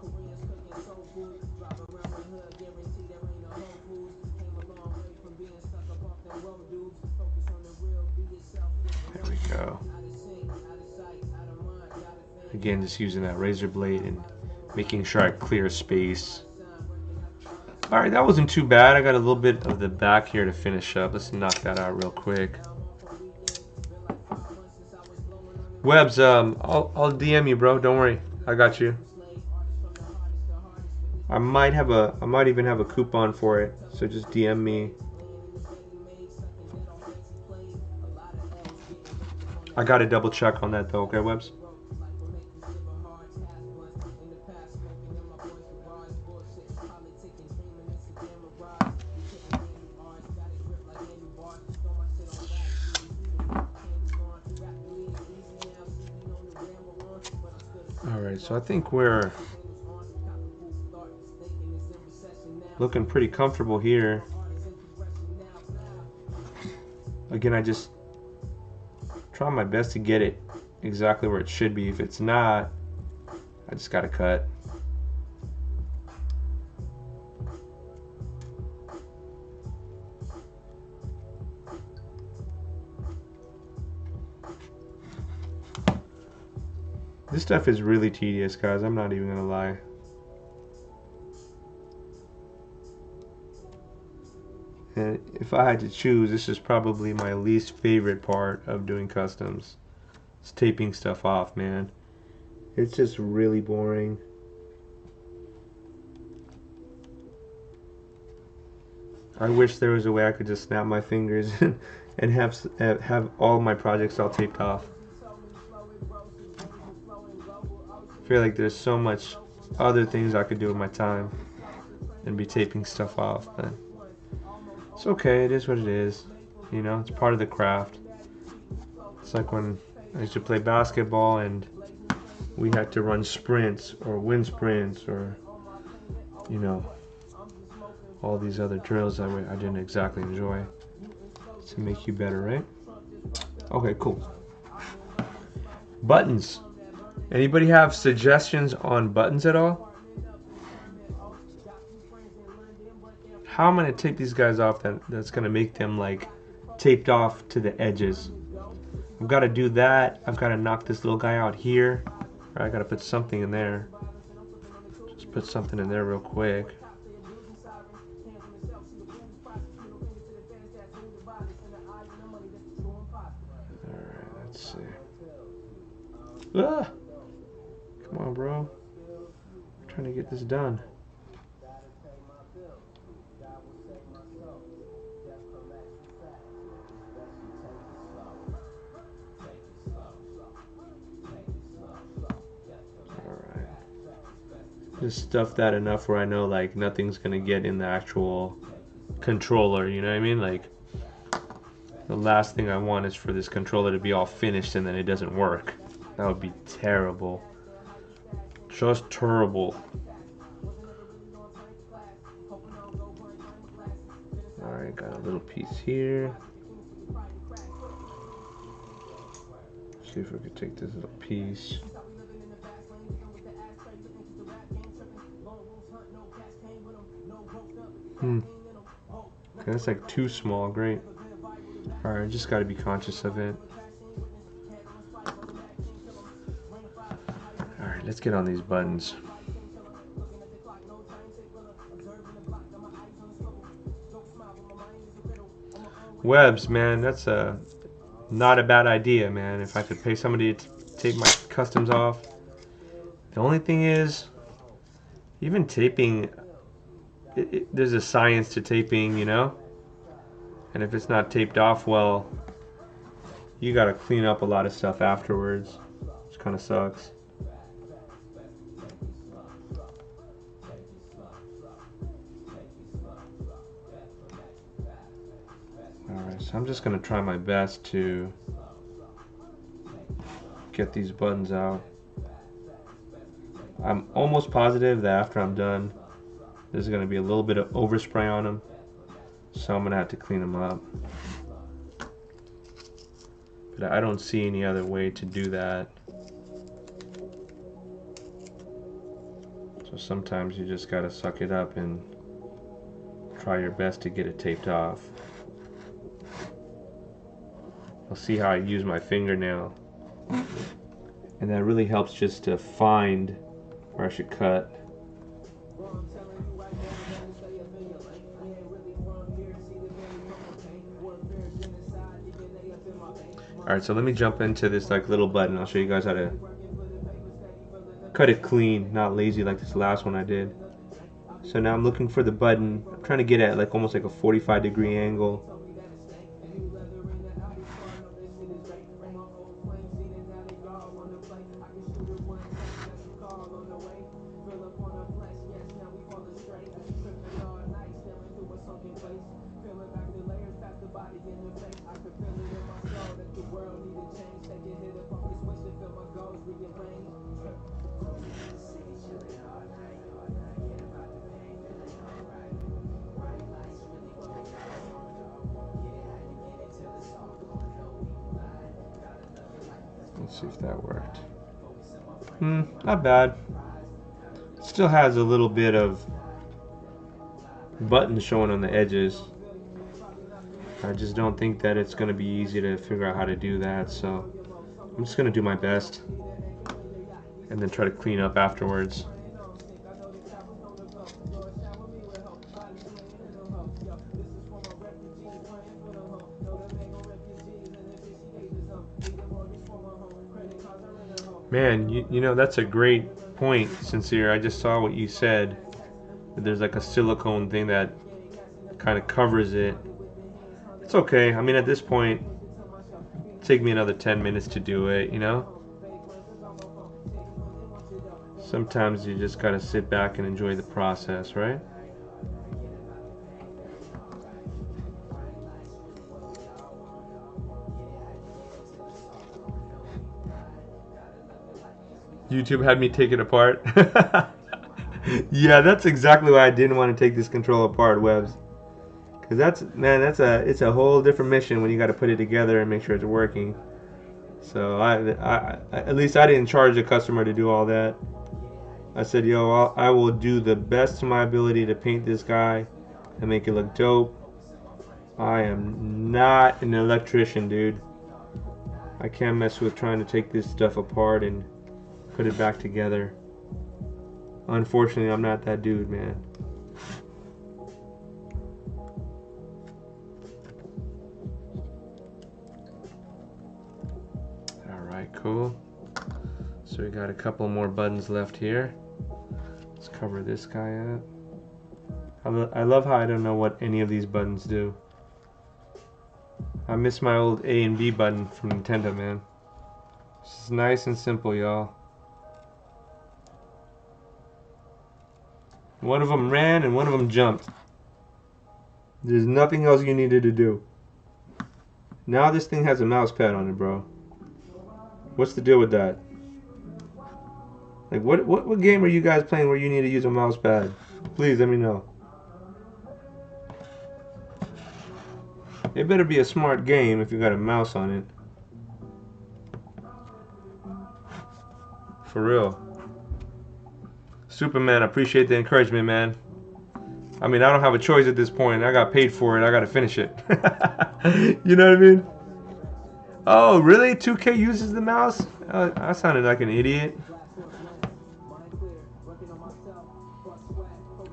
[SPEAKER 1] There we go. Again, just using that razor blade and making sure I clear space. Alright, that wasn't too bad. I got a little bit of the back here to finish up. Let's knock that out real quick. Webbs, I'll DM you, bro. Don't worry, I got you. I might even have a coupon for it. So just DM me. I gotta double check on that though. Okay, Webbs. Alright, so I think we're looking pretty comfortable here. Again, I just try my best to get it exactly where it should be. If it's not, I just gotta cut. This stuff is really tedious, guys. I'm not even gonna lie. And if I had to choose, this is probably my least favorite part of doing customs. It's taping stuff off, man. It's just really boring. I wish there was a way I could just snap my fingers and have all my projects all taped off. I feel like there's so much other things I could do with my time than be taping stuff off, but it's okay. It is what it is. You know, it's part of the craft. It's like when I used to play basketball and we had to run sprints or win sprints or, you know, all these other drills that I didn't exactly enjoy to make you better, right? Okay, cool. Buttons. Anybody have suggestions on buttons at all? How am I going to tape these guys off that's going to make them like taped off to the edges? I've got to do that. I've got to knock this little guy out here. Or I got to put something in there. Just put something in there real quick. Alright, let's see. Ah! Come on, bro. I'm trying to get this done. Alright. Just stuff that enough where I know like nothing's gonna get in the actual controller, you know what I mean? Like the last thing I want is for this controller to be all finished and then it doesn't work. That would be terrible. Just terrible. Alright, got a little piece here. See if we could take this little piece. Okay, that's like too small. Great. Alright, just got to be conscious of it. Alright, let's get on these buttons. Webs, man, that's not a bad idea, man. If I could pay somebody to take my customs off, The only thing is, even taping, there's a science to taping, you know? And if it's not taped off well, you gotta clean up a lot of stuff afterwards, which kind of sucks. Alright, so I'm just gonna try my best to get these buttons out. I'm almost positive that after I'm done, there's gonna be a little bit of overspray on them, so I'm gonna have to clean them up. But I don't see any other way to do that. So sometimes you just gotta suck it up and try your best to get it taped off. I'll see how I use my fingernail, and that really helps just to find where I should cut. Alright, so let me jump into this like little button. I'll show you guys how to cut it clean, not lazy like this last one I did. So now I'm looking for the button. I'm trying to get at like almost like a 45-degree angle. Let's see if that worked. Not bad. Still has a little bit of buttons showing on the edges. I just don't think that it's going to be easy to figure out how to do that, so I'm just going to do my best and then try to clean up afterwards. Man, you know, that's a great point, Sincere. I just saw what you said. There's like a silicone thing that kind of covers it. It's okay. I mean, at this point, take me another 10 minutes to do it, you know? Sometimes you just gotta sit back and enjoy the process, right? YouTube had me take it apart. Yeah, that's exactly why I didn't want to take this control apart, Webs. Cause it's a whole different mission when you got to put it together and make sure it's working. So I at least I didn't charge the customer to do all that. I said, yo, I will do the best to my ability to paint this guy and make it look dope. I am not an electrician, dude. I can't mess with trying to take this stuff apart and put it back together. Unfortunately, I'm not that dude, man. Alright, cool. So we got a couple more buttons left here. Let's cover this guy up. I love how I don't know what any of these buttons do. I miss my old A and B button from Nintendo, man. This is nice and simple, y'all. One of them ran and one of them jumped. There's nothing else you needed to do. Now this thing has a mouse pad on it, bro. What's the deal with that? Like, what game are you guys playing where you need to use a mouse pad? Please let me know. It better be a smart game if you got a mouse on it. For real. Superman, I appreciate the encouragement, man. I mean, I don't have a choice at this point. I got paid for it. I got to finish it. You know what I mean? Oh, really? 2K uses the mouse? I sounded like an idiot.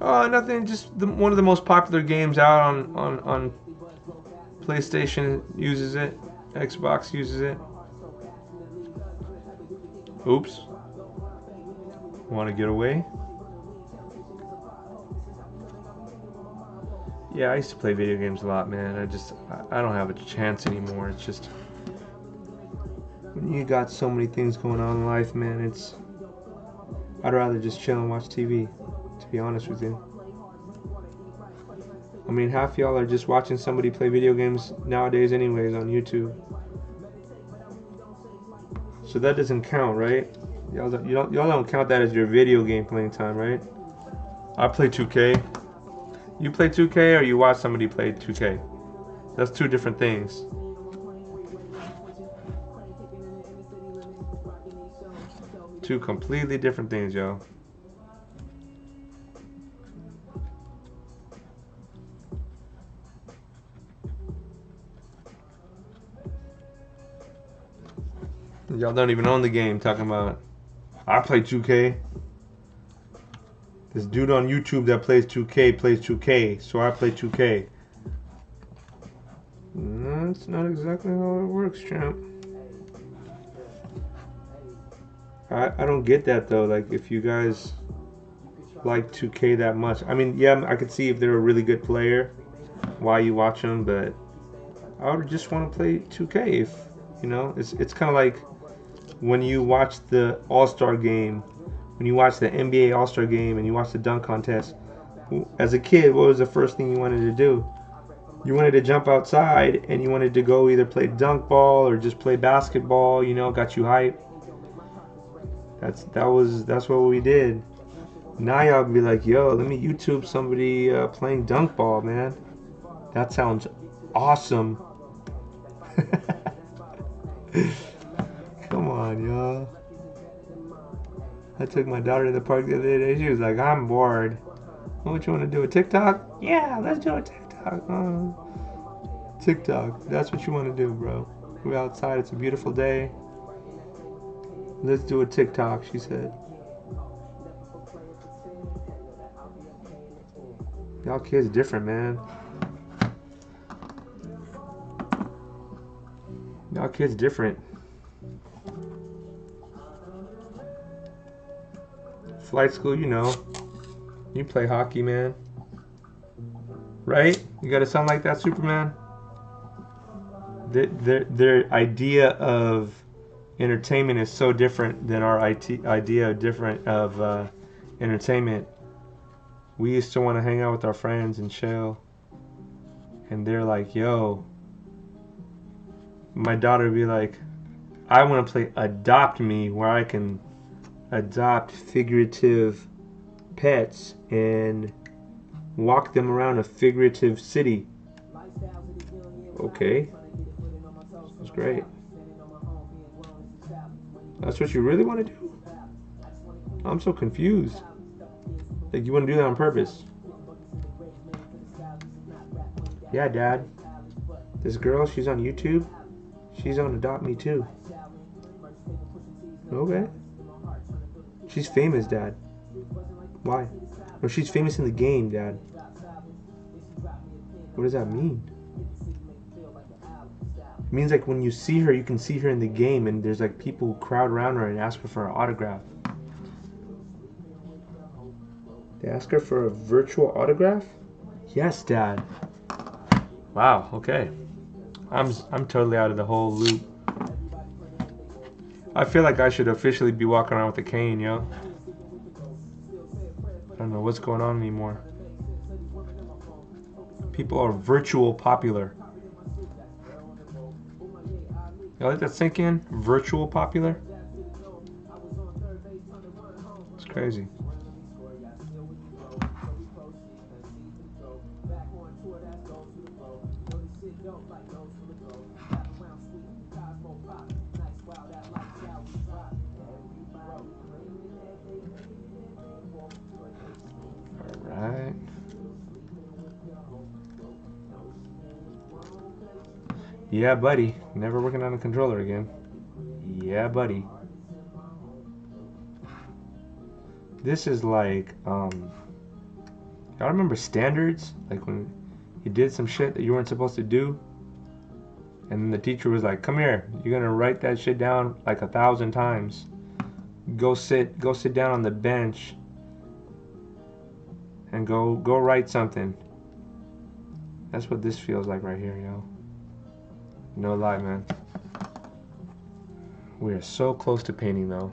[SPEAKER 1] Oh, nothing. Just one of the most popular games out on PlayStation uses it. Xbox uses it. Oops. Want to get away? Yeah, I used to play video games a lot, man. I don't have a chance anymore. It's just, when you got so many things going on in life, man, I'd rather just chill and watch TV, to be honest with you. I mean, half y'all are just watching somebody play video games nowadays anyways on YouTube. So that doesn't count, right? Y'all don't count that as your video game playing time, right? I play 2K. You play 2K or you watch somebody play 2K? That's two different things. Two completely different things, yo. Y'all don't even own the game talking about, I play 2K. This dude on YouTube that plays 2K, so I play 2K. That's not exactly how it works, champ. I don't get that though. Like, if you guys like 2K that much, I mean, yeah, I could see if they're a really good player why you watch them, but I would just want to play 2K. If you know, it's kind of like when you watch the All-Star game, when you watch the NBA All-Star game and you watch the dunk contest. As a kid, what was the first thing you wanted to do? You wanted to jump outside and you wanted to go either play dunk ball or just play basketball, you know, got you hyped. That's what we did. Now y'all be like, yo, let me YouTube somebody playing dunk ball, man. That sounds awesome. Come on, y'all. I took my daughter to the park the other day. She was like, I'm bored. What you want to do, a TikTok? Yeah, let's do a TikTok. TikTok. That's what you want to do, bro. We're outside. It's a beautiful day. Let's do a TikTok, she said. Y'all kids different, man. Y'all kids different. Flight school, you know. You play hockey, man. Right? You gotta sound like that, Superman? Their idea of entertainment is so different than our idea of entertainment. We used to want to hang out with our friends and chill. And they're like, yo. My daughter would be like, I want to play Adopt Me, where I can adopt figurative pets and walk them around a figurative city. Okay. That's great. That's what you really want to do? I'm so confused. Like, you want to do that on purpose? Yeah, Dad. This girl, she's on YouTube. She's on Adopt Me too. Okay. She's famous, Dad. Why? No, she's famous in the game, Dad. What does that mean? It means like when you see her, you can see her in the game, and there's like people who crowd around her and ask her for an autograph. They ask her for a virtual autograph? Yes, Dad. Wow. Okay. I'm totally out of the whole loop. I feel like I should officially be walking around with a cane, yo. I don't know what's going on anymore. People are virtual popular. You let that sink in? Virtual popular? It's crazy. Alright. Yeah, buddy. Never working on a controller again. Yeah, buddy. This is like, y'all remember standards? Like when you did some shit that you weren't supposed to do? And then the teacher was like, come here, you're gonna write that shit down like 1,000 times. Go sit down on the bench and go write something. That's what this feels like right here, yo. No lie, man. We are so close to painting though.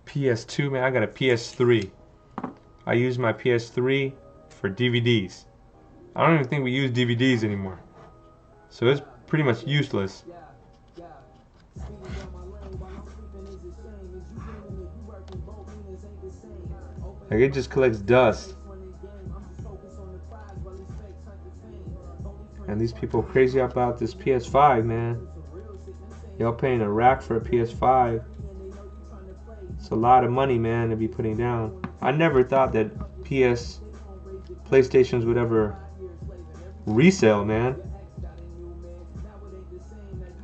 [SPEAKER 1] PS2, man, I got a PS3. I use my PS3 for DVDs. I don't even think we use DVDs anymore. So it's pretty much useless. Like it just collects dust. And these people crazy about this PS5, man. Y'all paying a rack for a PS5. It's a lot of money, man, to be putting down. I never thought that PlayStations would ever resell, man.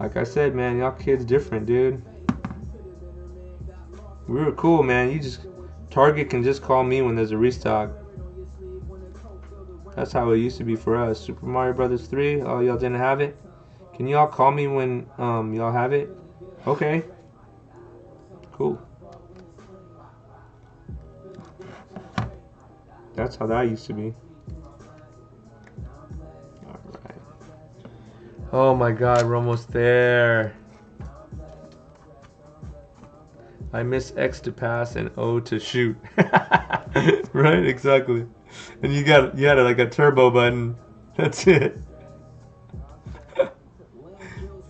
[SPEAKER 1] Like I said, man, y'all kids different, dude. We were cool, man. Target can just call me when there's a restock. That's how it used to be for us. Super Mario Brothers 3. Oh, y'all didn't have it? Can y'all call me when y'all have it? Okay. Cool. That's how that used to be. Alright. Oh my god, we're almost there. I miss X to pass and O to shoot. Right, exactly. And you had like a turbo button. That's it.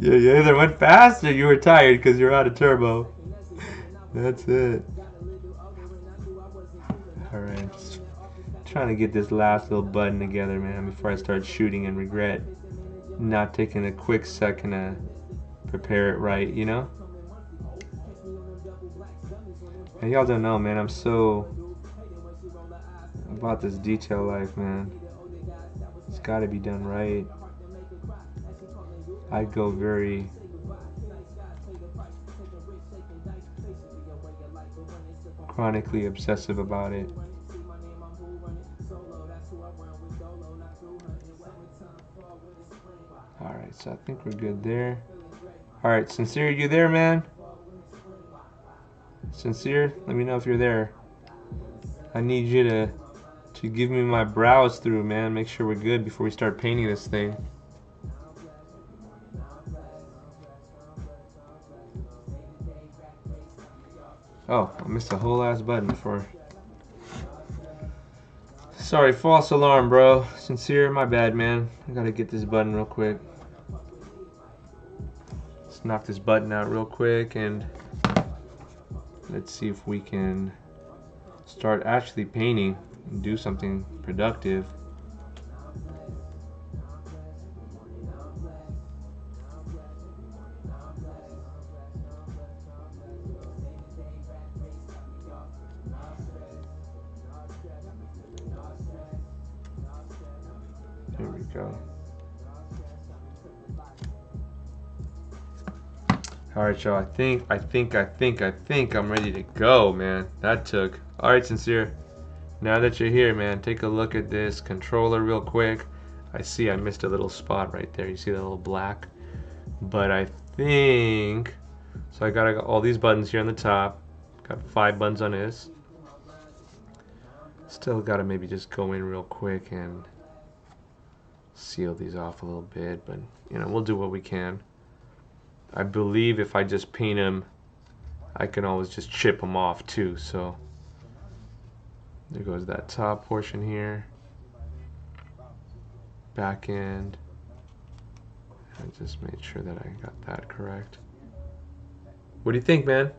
[SPEAKER 1] Yeah, you either went fast or you were tired because you're out of turbo. That's it. Alright. Trying to get this last little button together, man, before I start shooting and regret not taking a quick second to prepare it right, you know? And y'all don't know, man, I'm so about this detail life, man. It's got to be done right. I go very chronically obsessive about it. Alright, so I think we're good there. Alright, Sincere, you there, man? Sincere, let me know if you're there. I need you to give me my browse through, man. Make sure we're good before we start painting this thing. Oh, I missed a whole ass button before. Sorry, false alarm, bro. Sincere, my bad, man. I gotta get this button real quick. Let's knock this button out real quick and let's see if we can start actually painting and do something productive. There we go. Alright, y'all, I think I'm ready to go, man. That took. Alright, Sincere. Now that you're here, man, take a look at this controller real quick. I see I missed a little spot right there. You see that little black? But I think... So I got all these buttons here on the top. Got 5 buttons on this. Still gotta maybe just go in real quick and seal these off a little bit. But, you know, we'll do what we can. I believe if I just paint them, I can always just chip them off too. So there goes that top portion here, back end. I just made sure that I got that correct. What do you think, man?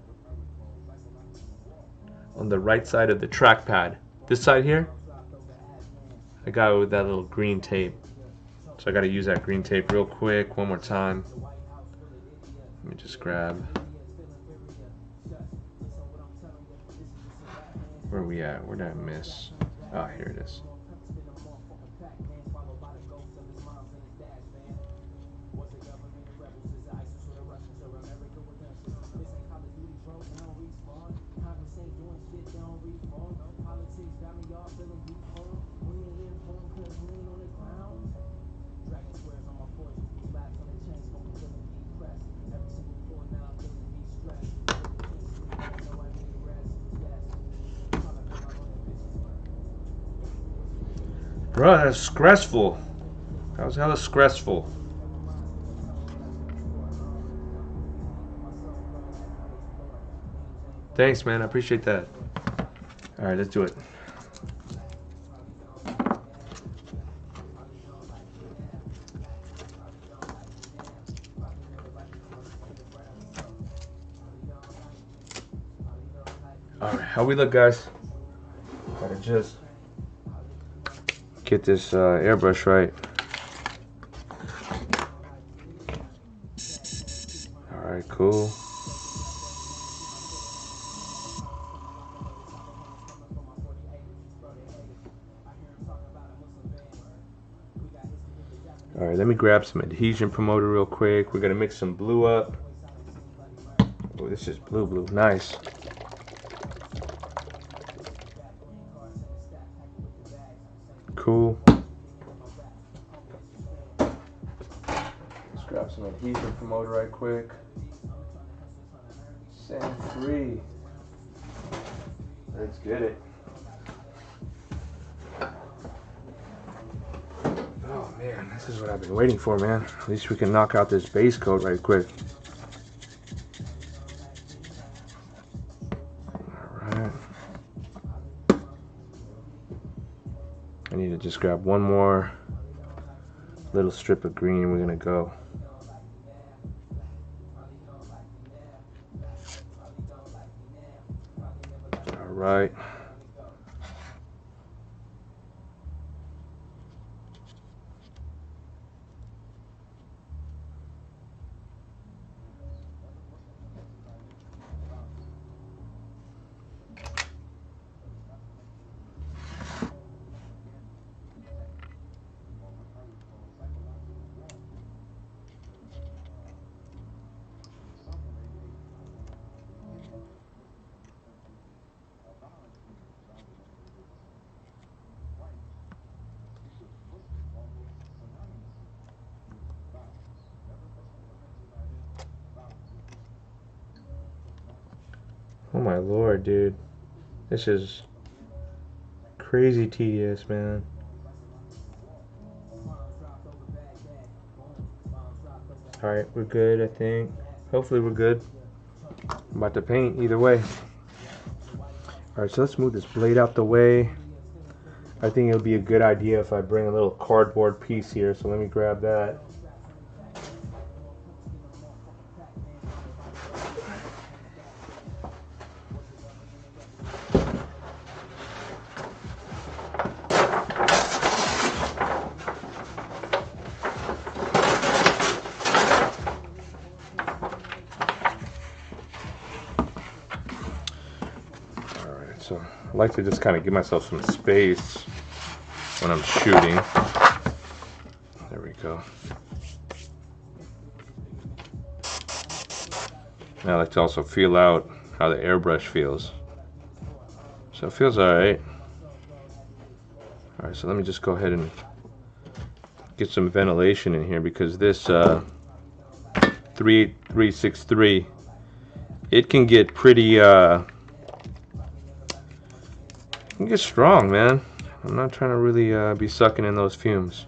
[SPEAKER 1] On the right side of the trackpad, this side here, I got it with that little green tape. So I got to use that green tape real quick one more time. Let me just grab. Where are we at? Where did I miss? Ah, here it is. Bro, that's stressful. That was hella stressful. Thanks, man. I appreciate that. All right, let's do it. All right, how we look, guys? Gotta just get this airbrush right. All right, cool. All right, let me grab some adhesion promoter real quick. We're gonna mix some blue up. Oh, this is blue. Nice. Cool. Let's grab some adhesion promoter right quick. Sand free. Let's get it. Oh man, this is what I've been waiting for, man. At least we can knock out this base coat right quick. Alright. I need to just grab one more little strip of green and we're gonna go. Alright. Oh my lord, dude. This is crazy tedious, man. Alright, we're good, I think. Hopefully we're good. I'm about to paint either way. Alright, so let's move this blade out the way. I think it'll be a good idea if I bring a little cardboard piece here, so let me grab that. So I like to just kind of give myself some space when I'm shooting. There we go. And I like to also feel out how the airbrush feels. So it feels alright. Alright, so let me just go ahead and get some ventilation in here because this 363, it can get pretty it can get strong, man. I'm not trying to really be sucking in those fumes.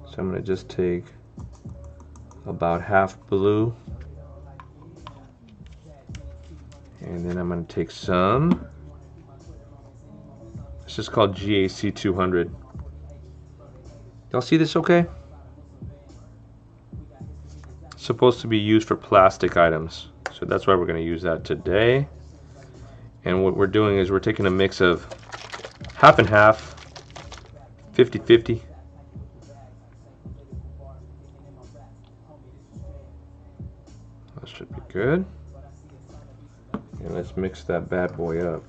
[SPEAKER 1] So I'm gonna just take about half blue, and then I'm gonna take some. This is called GAC 200. Y'all see this okay? It's supposed to be used for plastic items, so that's why we're gonna use that today. And what we're doing is we're taking a mix of half and half, 50-50. That should be good. And let's mix that bad boy up.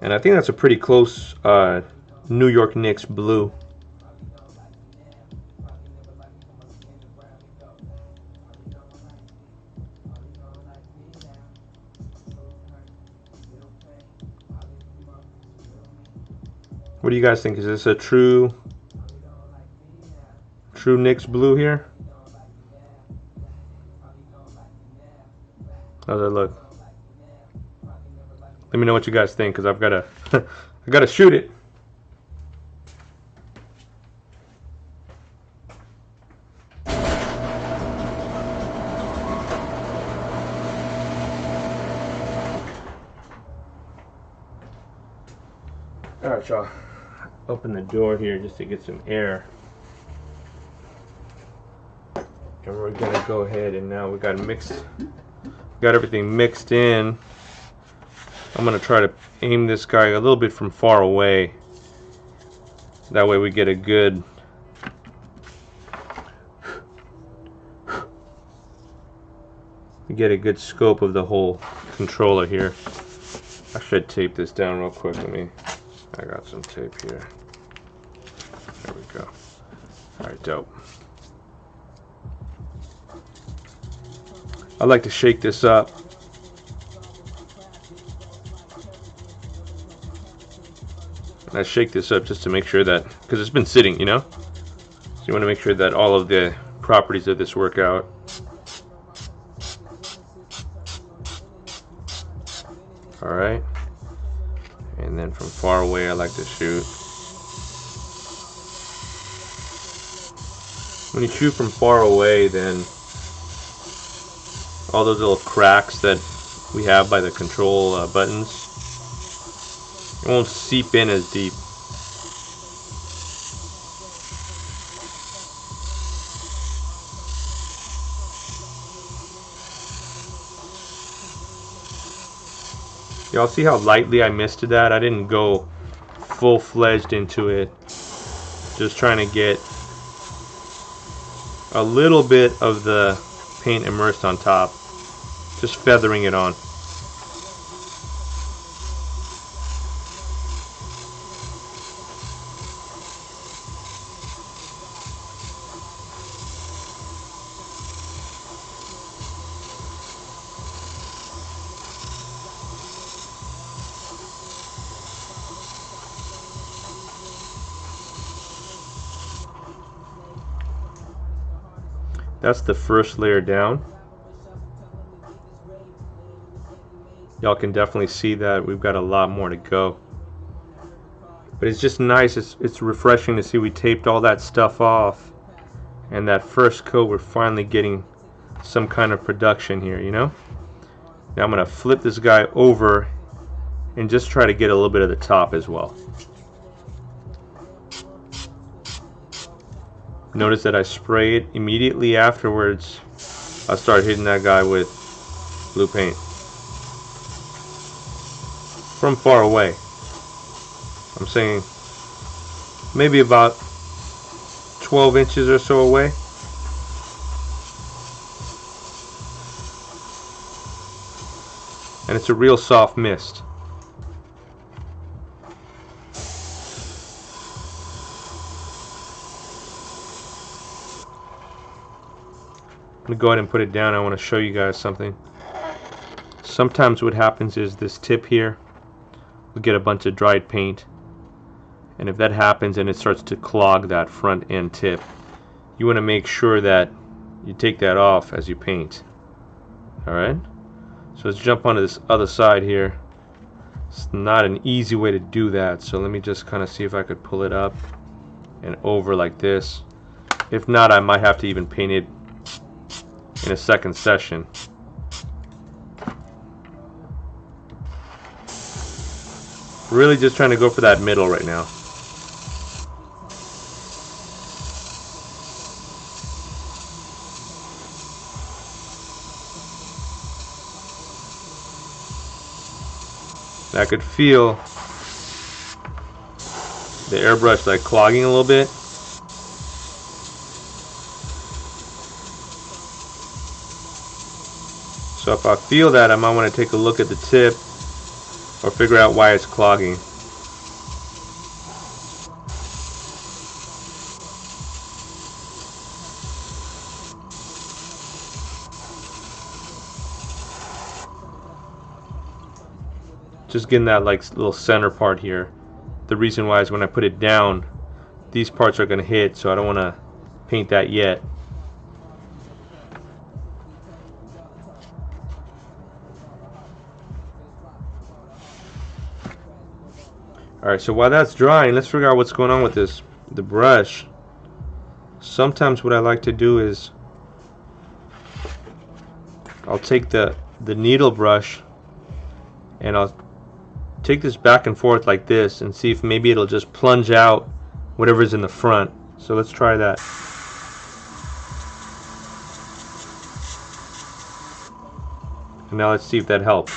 [SPEAKER 1] And I think that's a pretty close New York Knicks blue. What do you guys think? Is this a true Knicks blue here? How's that look? Let me know what you guys think, because I've got to I got to shoot it. All right, y'all. Open the door here just to get some air. And we're gonna go ahead and now we got everything mixed in. I'm gonna try to aim this guy a little bit from far away. That way we get a good scope of the whole controller here. I should tape this down real quick. I got some tape here. There we go. Alright, dope. I like to shake this up. And I shake this up just to make sure that, because it's been sitting, you know? So you want to make sure that all of the properties of this work out. Alright. And then from far away I like to shoot. When you shoot from far away, then all those little cracks that we have by the control buttons, it won't seep in as deep. Y'all see how lightly I misted that? I didn't go full-fledged into it. Just trying to get a little bit of the paint immersed on top. Just feathering it on. That's the first layer down. Y'all can definitely see that we've got a lot more to go. But it's just nice, it's refreshing to see we taped all that stuff off. And that first coat, we're finally getting some kind of production here, you know? Now I'm going to flip this guy over and just try to get a little bit of the top as well. Notice that I spray it immediately afterwards. I start hitting that guy with blue paint from far away. I'm saying maybe about 12 inches or so away. And it's a real soft mist. I'm going to go ahead and put it down. I want to show you guys something. Sometimes what happens is this tip here will get a bunch of dried paint, and if that happens and it starts to clog that front end tip, you want to make sure that you take that off as you paint. Alright, so let's jump onto this other side here. It's not an easy way to do that, so let me just kind of see if I could pull it up and over like this. If not, I might have to even paint it in a second session. Really just trying to go for that middle right now. And I could feel the airbrush like clogging a little bit. So if I feel that, I might want to take a look at the tip or figure out why it's clogging. Just getting that like little center part here. The reason why is when I put it down, these parts are going to hit, so I don't want to paint that yet. Alright, so while that's drying, let's figure out what's going on with the brush. Sometimes what I like to do is I'll take the needle brush and I'll take this back and forth like this and see if maybe it'll just plunge out whatever's in the front. So let's try that. And now let's see if that helps.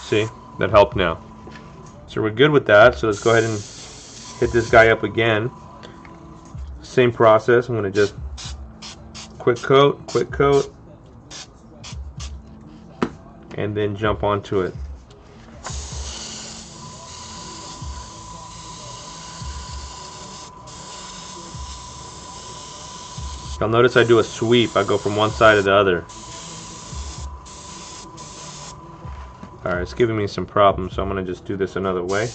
[SPEAKER 1] See, that helped now. So we're good with that. So let's go ahead and hit this guy up again. Same process. I'm going to just quick coat, and then jump onto it. You'll notice I do a sweep. I go from one side to the other. Alright, it's giving me some problems, so I'm going to just do this another way.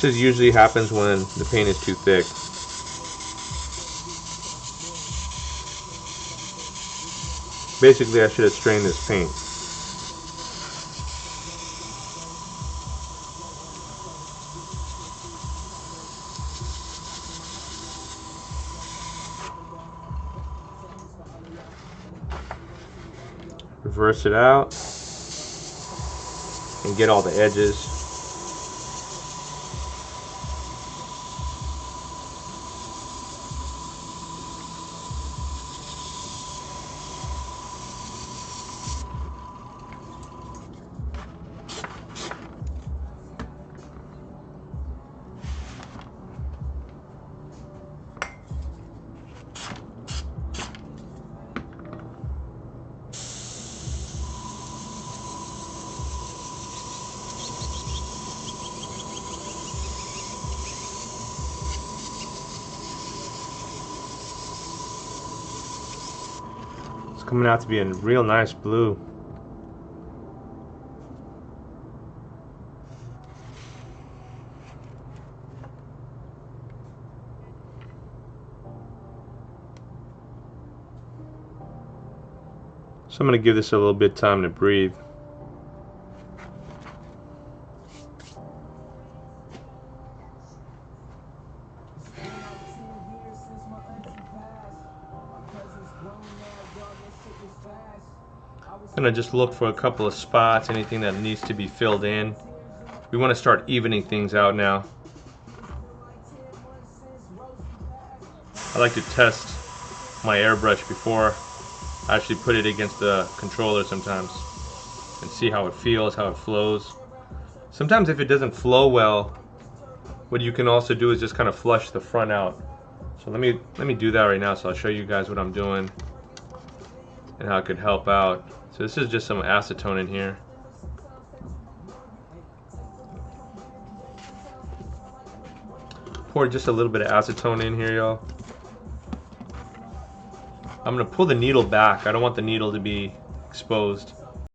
[SPEAKER 1] This usually happens when the paint is too thick. Basically, I should have strained this paint. Reverse it out and get all the edges. Coming out to be a real nice blue. So I'm going to give this a little bit of time to breathe. I'm going to just look for a couple of spots, anything that needs to be filled in. We want to start evening things out now. I like to test my airbrush before I actually put it against the controller sometimes and see how it feels, how it flows. Sometimes if it doesn't flow well, what you can also do is just kind of flush the front out. So let me do that right now. So I'll show you guys what I'm doing and how it could help out. So this is just some acetone in here. Pour just a little bit of acetone in here, y'all. I'm going to pull the needle back. I don't want the needle to be exposed.